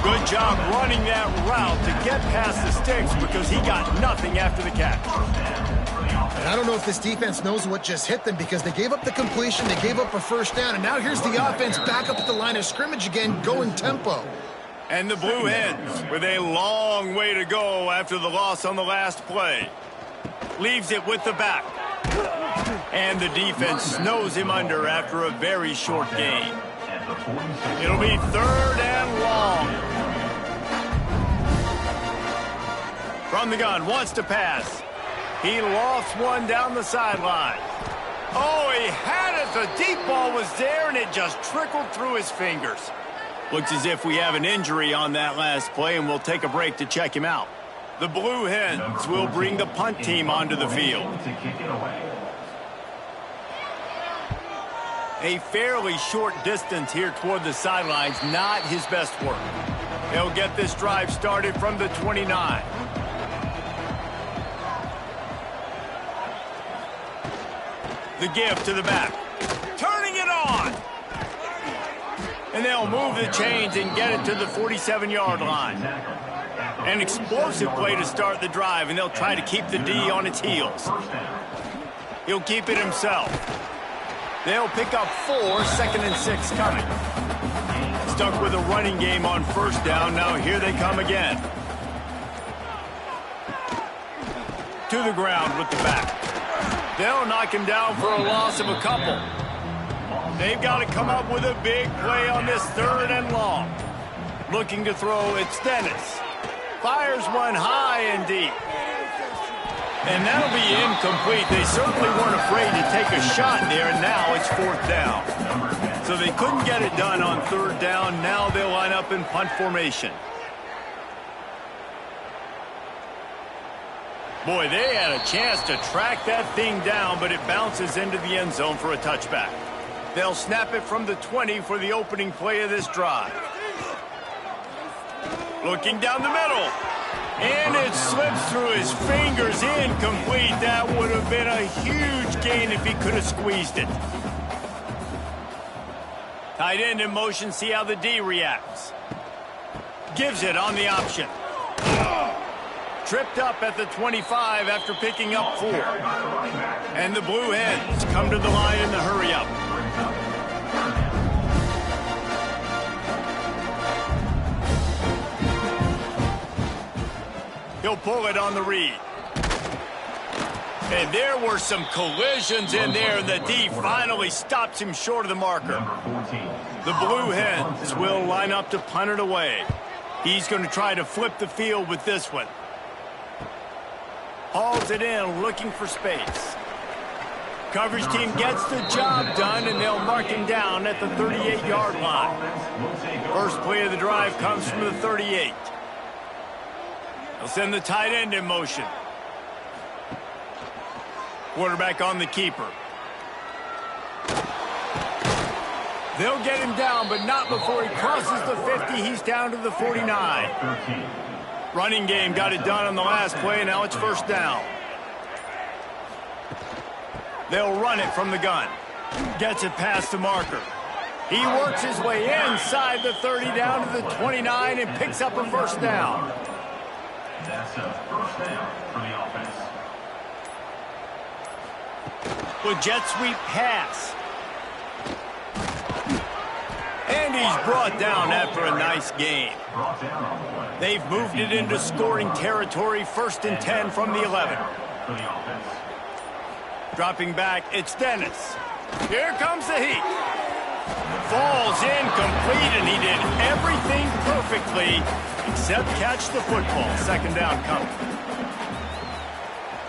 Good job running that route to get past the sticks because he got nothing after the catch. And I don't know if this defense knows what just hit them because they gave up the completion, they gave up a first down, and now here's the offense back up at the line of scrimmage again, going tempo. And the Blue Hens with a long way to go after the loss on the last play. Leaves it with the back. And the defense snows him under after a very short gain. It'll be 3rd and long. From the gun, wants to pass. He lofts one down the sideline. Oh, he had it. The deep ball was there, and it just trickled through his fingers. Looks as if we have an injury on that last play, and we'll take a break to check him out. The Blue Hens will bring the punt team onto the field. A fairly short distance here toward the sidelines, not his best work. He'll get this drive started from the 29. The give to the back. Turning it on. And they'll move the chains and get it to the 47-yard line. An explosive play to start the drive, and they'll try to keep the D on its heels. He'll keep it himself. They'll pick up 4, 2nd and 6 coming. Stuck with a running game on first down. Now here they come again. To the ground with the back. They'll knock him down for a loss of a couple. They've got to come up with a big play on this 3rd and long. Looking to throw, it's Dennis. Fires one high and deep. And that'll be incomplete. They certainly weren't afraid to take a shot there, and now it's 4th down. So they couldn't get it done on 3rd down. Now they'll line up in punt formation. Boy, they had a chance to track that thing down, but it bounces into the end zone for a touchback. They'll snap it from the 20 for the opening play of this drive. Looking down the middle. And it slips through his fingers, incomplete. That would have been a huge gain if he could have squeezed it. Tight end in motion, see how the D reacts. Gives it on the option. Tripped up at the 25 after picking up 4. And the Blue Hens come to the line in the hurry-up. He'll pull it on the read. And there were some collisions in there, and the D finally stops him short of the marker. The Blue Hens will line up to punt it away. He's going to try to flip the field with this one. Hauls it in, looking for space. Coverage team gets the job done, and they'll mark him down at the 38-yard line. First play of the drive comes from the 38. They'll send the tight end in motion. Quarterback on the keeper. They'll get him down, but not before he crosses the 50. He's down to the 49. Running game got it done on the last play, and now it's first down. They'll run it from the gun. Gets it past the marker. He works his way inside the 30 down to the 29 and picks up a first down. That's a first down for the offense. With jet sweep pass. And he's brought down after a nice gain. They've moved it into scoring territory, 1st and 10 from the 11. Dropping back, it's Dennis. Here comes the heat. Falls incomplete, and he did everything perfectly except catch the football. 2nd down coming.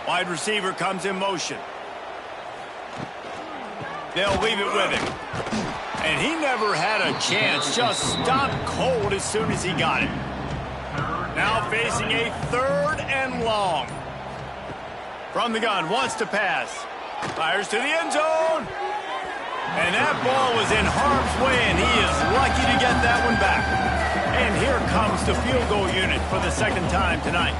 Wide receiver comes in motion. They'll leave it with him. And he never had a chance, just stopped cold as soon as he got it. Now facing a 3rd and long. From the gun, wants to pass. Fires to the end zone. And that ball was in harm's way, and he is lucky to get that one back. And here comes the field goal unit for the 2nd time tonight.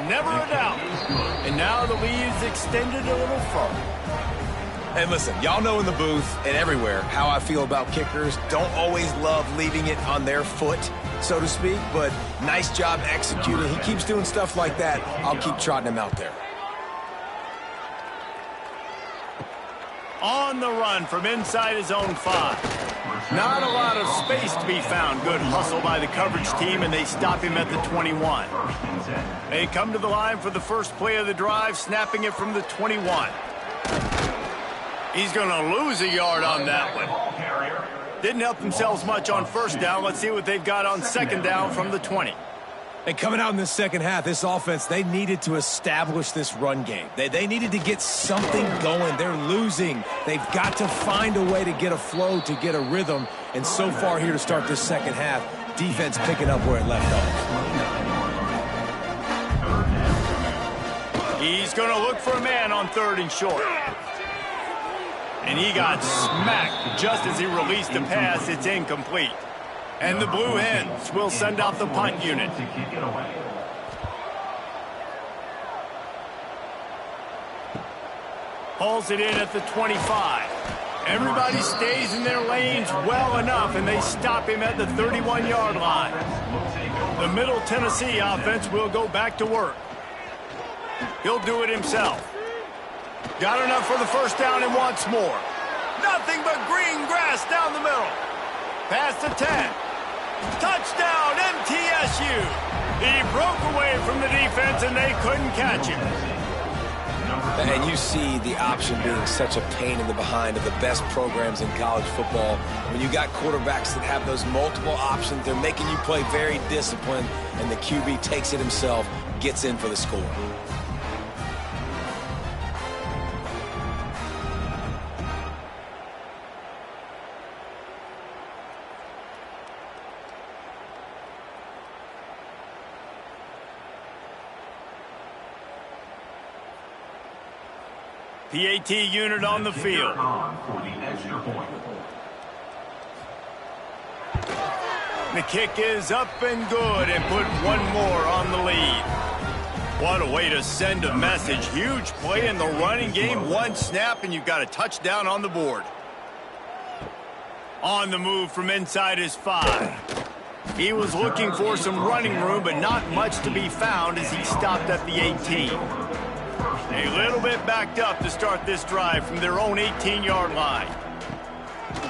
Never a doubt. And now the lead's extended a little further. Hey, listen, y'all know in the booth and everywhere how I feel about kickers. Don't always love leaving it on their foot, so to speak, but nice job executing. He keeps doing stuff like that. I'll keep trotting him out there. On the run from inside his own 5. Not a lot of space to be found. Good hustle by the coverage team, and they stop him at the 21. They come to the line for the first play of the drive, snapping it from the 21. He's going to lose a yard on that one. Didn't help themselves much on 1st down. Let's see what they've got on 2nd down from the 20. And coming out in the 2nd half, this offense, they needed to establish this run game. They needed to get something going. They're losing. They've got to find a way to get a flow, to get a rhythm. And so far here to start this 2nd half, defense picking up where it left off. He's going to look for a man on 3rd and short. And he got smacked just as he released the pass. It's incomplete. And the Blue Hens will send out the punt unit. Hauls it in at the 25. Everybody stays in their lanes well enough, and they stop him at the 31-yard line. The Middle Tennessee offense will go back to work. He'll do it himself. Got enough for the first down and wants more. Nothing but green grass down the middle. Past the 10. Touchdown, MTSU. He broke away from the defense, and they couldn't catch him. And you see the option being such a pain in the behind of the best programs in college football. When you got quarterbacks that have those multiple options, they're making you play very disciplined, and the QB takes it himself, gets in for the score. PAT unit on the field. The kick is up and good and put one more on the lead. What a way to send a message. Huge play in the running game. One snap and you've got a touchdown on the board. On the move from inside his 5. He was looking for some running room, but not much to be found as he stopped at the 18. A little bit backed up to start this drive from their own 18-yard line.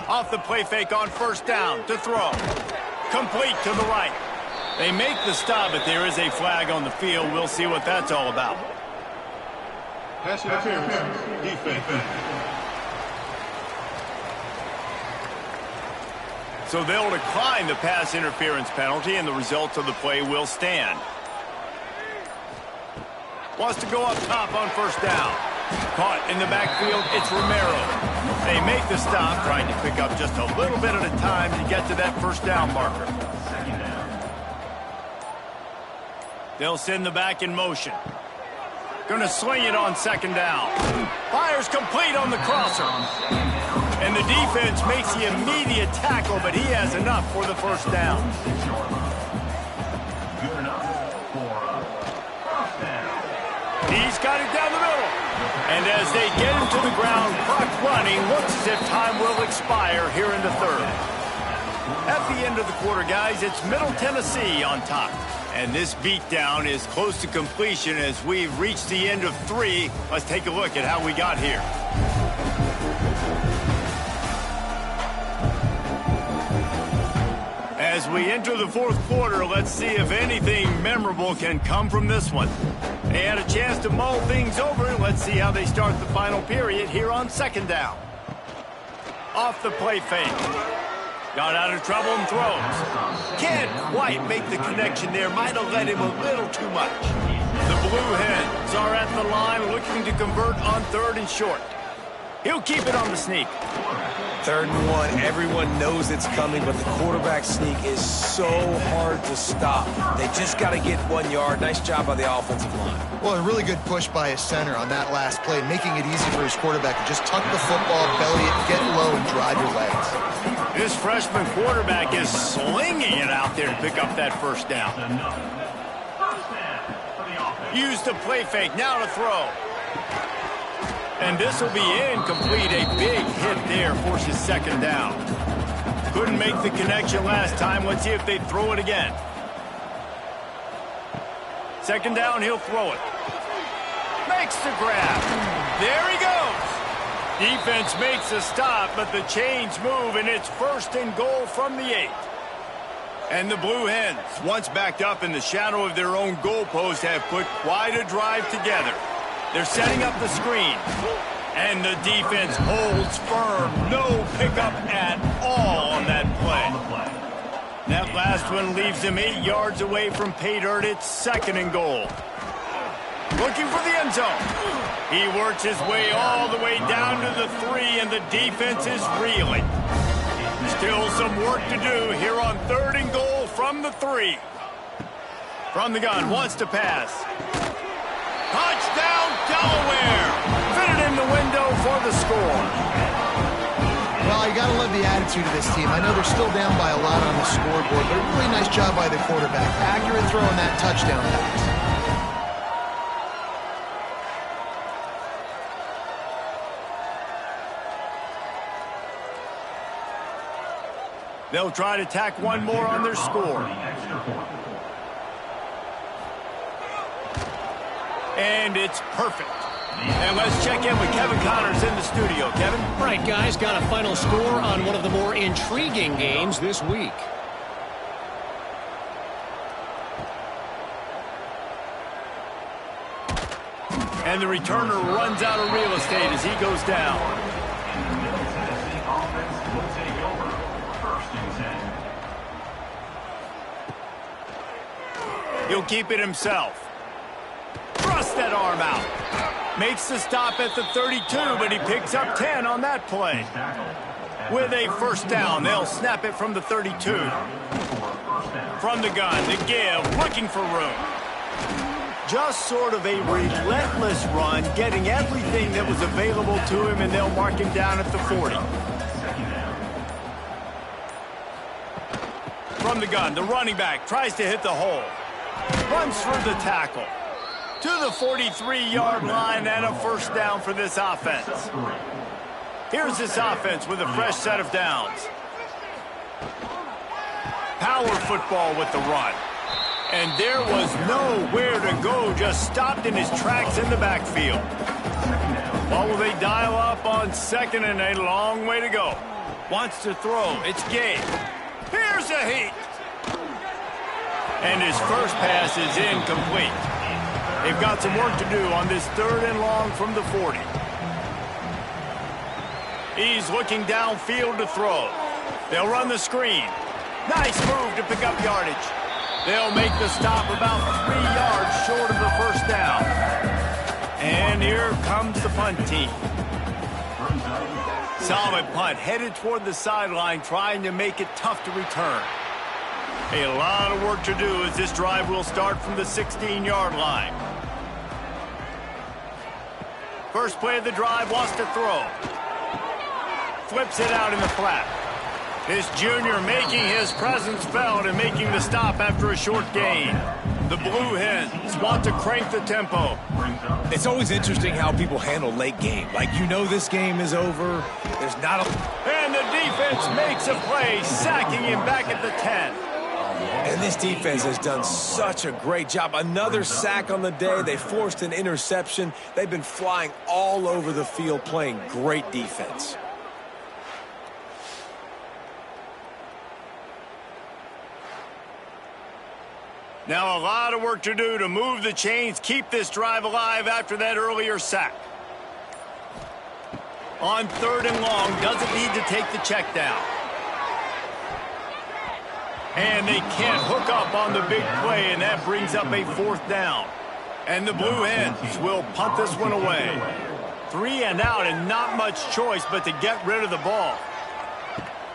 Off the play fake on first down to throw. Complete to the right. They make the stop, but there is a flag on the field. We'll see what that's all about. Pass interference. Defense. So they'll decline the pass interference penalty, and the results of the play will stand. Wants to go up top on first down. Caught in the backfield, it's Romero. They make the stop, trying to pick up just a little bit at a time to get to that first down marker. They'll send the back in motion. Going to sling it on second down. Fires complete on the crosser. And the defense makes the immediate tackle, but he has enough for the first down. Good enough for a first down. He's got it down the middle. And as they get him to the ground, clock running, looks as if time will expire here in the third. At the end of the quarter, guys, it's Middle Tennessee on top. And this beatdown is close to completion as we've reached the end of 3. Let's take a look at how we got here. As we enter the fourth quarter, let's see if anything memorable can come from this one. They had a chance to mull things over. Let's see how they start the final period here on second down. Off the play fake. Got out of trouble and throws. Can't quite make the connection there. Might have let him a little too much. The Blue Hens are at the line looking to convert on third and short. He'll keep it on the sneak. 3rd and 1. Everyone knows it's coming, but the quarterback sneak is so hard to stop. They just got to get 1 yard. Nice job by the offensive line. Well, a really good push by his center on that last play, making it easy for his quarterback to just tuck the football, belly it, get low, and drive your legs. This freshman quarterback is slinging it out there to pick up that first down. Use the play fake, now to throw. And this will be incomplete. A big hit there forces second down. Couldn't make the connection last time. Let's see if they throw it again. Second down, he'll throw it. Makes the grab. There he goes. Defense makes a stop, but the chains move, and it's 1st and goal from the 8. And the Blue Hens, once backed up in the shadow of their own goalpost, have put quite a drive together. They're setting up the screen. And the defense holds firm. No pickup at all on that play. That last one leaves him 8 yards away from pay dirt. It's 2nd and goal. Looking for the end zone. He works his way all the way down to the 3, and the defense is reeling. Still some work to do here on 3rd and goal from the 3. From the gun, wants to pass. Touchdown, Delaware! Fitted in the window for the score. Well, you got to love the attitude of this team. I know they're still down by a lot on the scoreboard, but a really nice job by the quarterback. Accurate throw on that touchdown pass. They'll try to tack one more on their score. And it's perfect. And let's check in with Kevin Connors in the studio. Kevin? All right, guys, got a final score on one of the more intriguing games this week. And the returner runs out of real estate as he goes down. He'll keep it himself. Thrust that arm out. Makes the stop at the 32, but he picks up 10 on that play. With a first down, they'll snap it from the 32. From the gun, the give, looking for room. Just sort of a relentless run, getting everything that was available to him, and they'll mark him down at the 40. From the gun, the running back tries to hit the hole. Runs through the tackle. To the 43-yard line and a first down for this offense. Here's this offense with a fresh set of downs. Power football with the run. And there was nowhere to go, just stopped in his tracks in the backfield. What will they dial up on 2nd and a long way to go? Wants to throw. It's Gabe. Here's a heat. And his first pass is incomplete. They've got some work to do on this 3rd and long from the 40. He's looking downfield to throw. They'll run the screen. Nice move to pick up yardage. They'll make the stop about 3 yards short of the first down. And here comes the punt team. Solid punt, headed toward the sideline, trying to make it tough to return. A lot of work to do as this drive will start from the 16-yard line. First play of the drive, wants to throw. Flips it out in the flat. This junior making his presence felt and making the stop after a short gain. The Blue Hens want to crank the tempo. It's always interesting how people handle late game. Like, you know this game is over. There's not a... And the defense makes a play, sacking him back at the 10. And this defense has done such a great job. Another sack on the day. They forced an interception. They've been flying all over the field, playing great defense. Now a lot of work to do to move the chains, keep this drive alive after that earlier sack. On 3rd and long, doesn't need to take the check down. And they can't hook up on the big play, and that brings up a 4th down. And the Blue Hens will punt this one away. 3 and out, and not much choice but to get rid of the ball.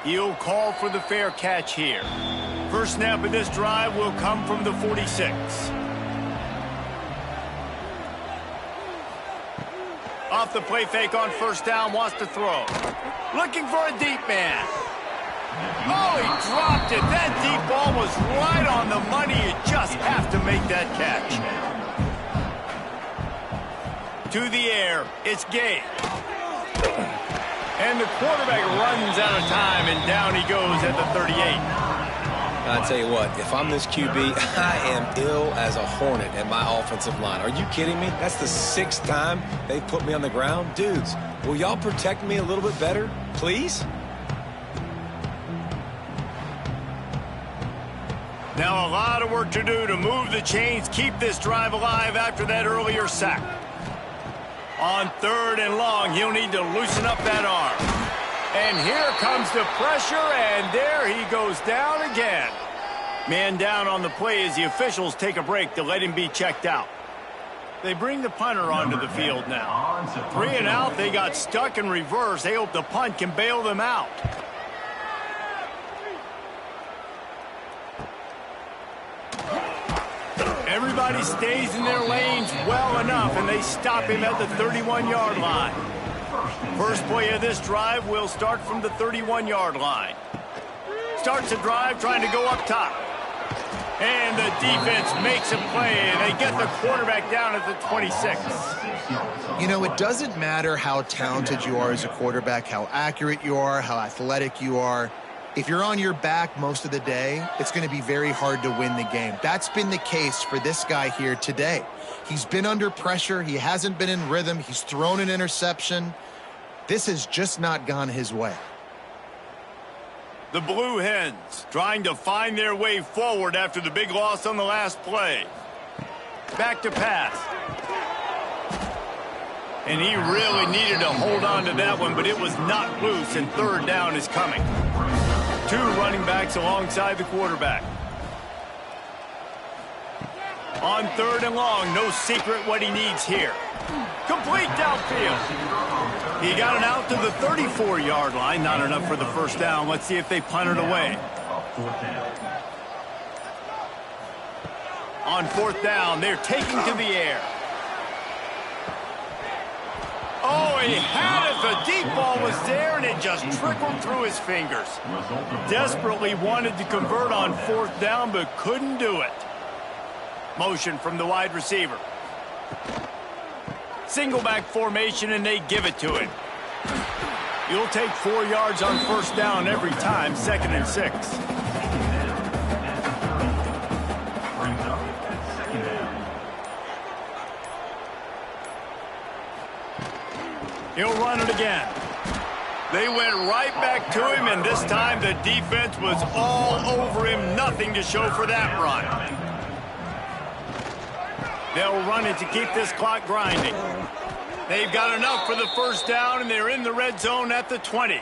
He'll call for the fair catch here. First snap of this drive will come from the 46. Off the play fake on 1st down, wants to throw. Looking for a deep man. Oh, he dropped it. That deep ball was right on the money. You just have to make that catch. To the air, it's Gay. And the quarterback runs out of time, and down he goes at the 38. I'll tell you what, if I'm this QB, I am ill as a hornet at my offensive line. Are you kidding me? That's the 6th time they put me on the ground. Dudes, will y'all protect me a little bit better, please? Now a lot of work to do to move the chains, keep this drive alive after that earlier sack. On 3rd and long, he'll need to loosen up that arm. And here comes the pressure, and there he goes down again. Man down on the play as the officials take a break to let him be checked out. They bring the punter onto the field now. 3 and out, they got stuck in reverse. They hope the punt can bail them out. Everybody stays in their lanes well enough, and they stop him at the 31-yard line. First play of this drive will start from the 31-yard line. Starts a drive trying to go up top. And the defense makes a play, and they get the quarterback down at the 26. You know, it doesn't matter how talented you are as a quarterback, how accurate you are, how athletic you are. If you're on your back most of the day, it's going to be very hard to win the game. That's been the case for this guy here today. He's been under pressure. He hasn't been in rhythm. He's thrown an interception. This has just not gone his way. The Blue Hens trying to find their way forward after the big loss on the last play. Back to pass. And he really needed to hold on to that one, but it was not loose, and 3rd down is coming. 2 running backs alongside the quarterback. On 3rd and long, no secret what he needs here. Complete downfield. He got it out to the 34-yard line. Not enough for the first down. Let's see if they punt it away. On 4th down, they're taking to the air. Oh, he had it. The deep ball was there, and it just trickled through his fingers. Desperately wanted to convert on 4th down, but couldn't do it. Motion from the wide receiver. Single back formation, and they give it to him. You'll take 4 yards on 1st down every time, 2nd and 6. He'll run it again. They went right back to him, and this time the defense was all over him. Nothing to show for that run. They'll run it to keep this clock grinding. They've got enough for the first down, and they're in the red zone at the 20.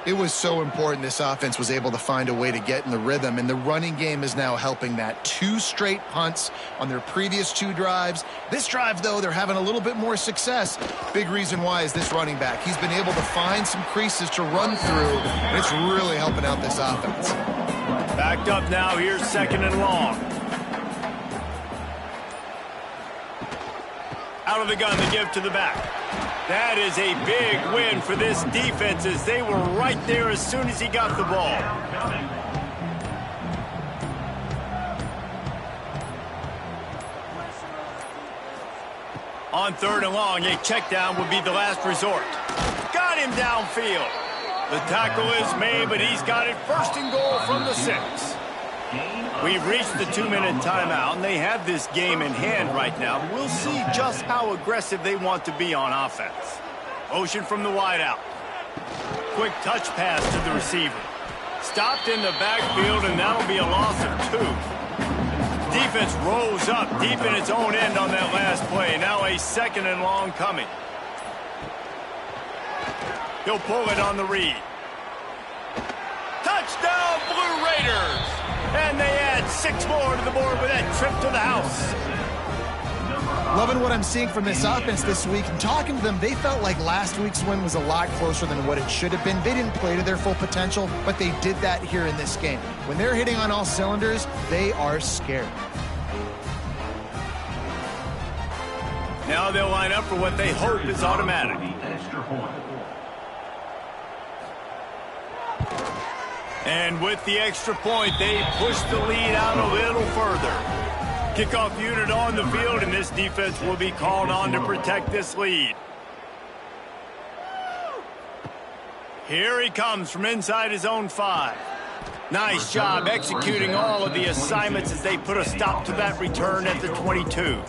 It was so important this offense was able to find a way to get in the rhythm, and the running game is now helping that. 2 straight punts on their previous 2 drives. This drive, though, they're having a little bit more success. Big reason why is this running back. He's been able to find some creases to run through, and it's really helping out this offense. Backed up now. Here's 2nd and long. Out of the gun, they give to the back. That is a big win for this defense as they were right there as soon as he got the ball. On 3rd and long, a check down would be the last resort. Got him downfield. The tackle is made, but he's got it 1st and goal from the 6. We've reached the 2-minute timeout, and they have this game in hand right now. We'll see just how aggressive they want to be on offense. Motion from the wideout. Quick touch pass to the receiver. Stopped in the backfield, and that'll be a loss of 2. Defense rose up deep in its own end on that last play. Now a 2nd and long coming. He'll pull it on the read. Touchdown, Blue Raiders! And they add 6 more to the board with that trip to the house. Loving what I'm seeing from this offense this week. And talking to them, they felt like last week's win was a lot closer than what it should have been. They didn't play to their full potential, but they did that here in this game. When they're hitting on all cylinders, they are scared. Now they'll line up for what they hope is automatic. And with the extra point, they push the lead out a little further. Kickoff unit on the field, and this defense will be called on to protect this lead. Here he comes from inside his own 5. Nice job executing all of the assignments as they put a stop to that return at the 22.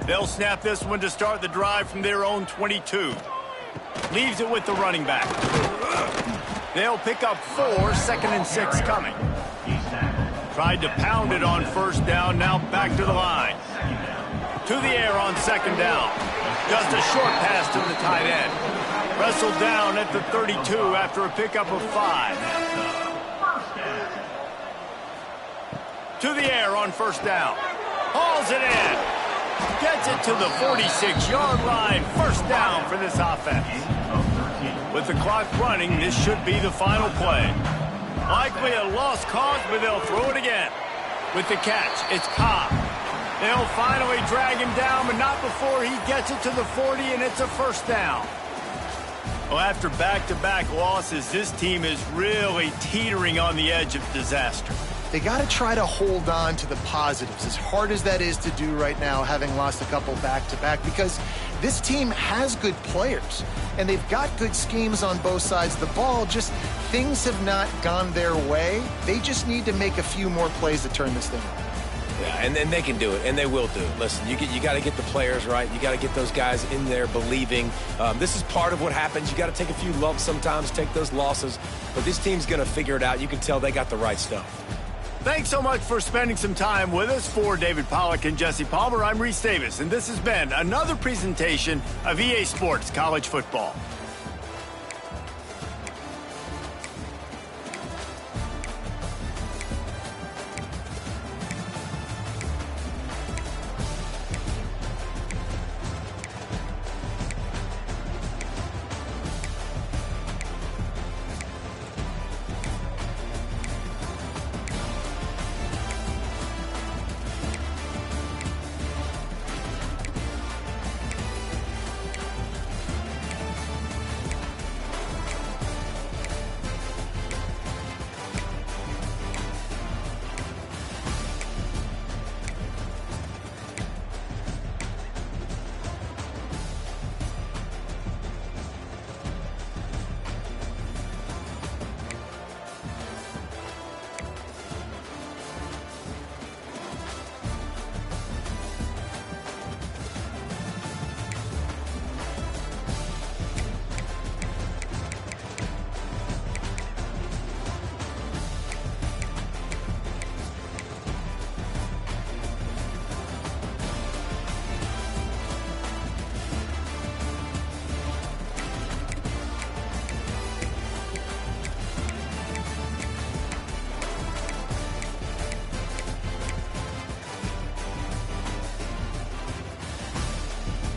They'll snap this one to start the drive from their own 22. Leaves it with the running back. They'll pick up 4, 2nd and 6 coming. Tried to pound it on 1st down, now back to the line. To the air on 2nd down. Just a short pass to the tight end. Wrestled down at the 32 after a pickup of 5. To the air on 1st down. Hauls it in. Gets it to the 46-yard line. 1st down for this offense. With the clock running, this should be the final play. Likely a lost cause, but they'll throw it again. With the catch, it's Cobb. They'll finally drag him down, but not before he gets it to the 40, and it's a 1st down. Well, after back-to-back losses, this team is really teetering on the edge of disaster. They got to try to hold on to the positives, as hard as that is to do right now, having lost a couple back-to-back, because this team has good players, and they've got good schemes on both sides of the ball. Just things have not gone their way. They just need to make a few more plays to turn this thing around. Yeah, and they can do it, and they will do it. Listen, you got to get the players right. You got to get those guys in there believing. This is part of what happens. You got to take a few lumps sometimes, take those losses, but this team's going to figure it out. You can tell they got the right stuff. Thanks so much for spending some time with us. For David Pollack and Jesse Palmer, I'm Reese Davis, and this has been another presentation of EA Sports College Football.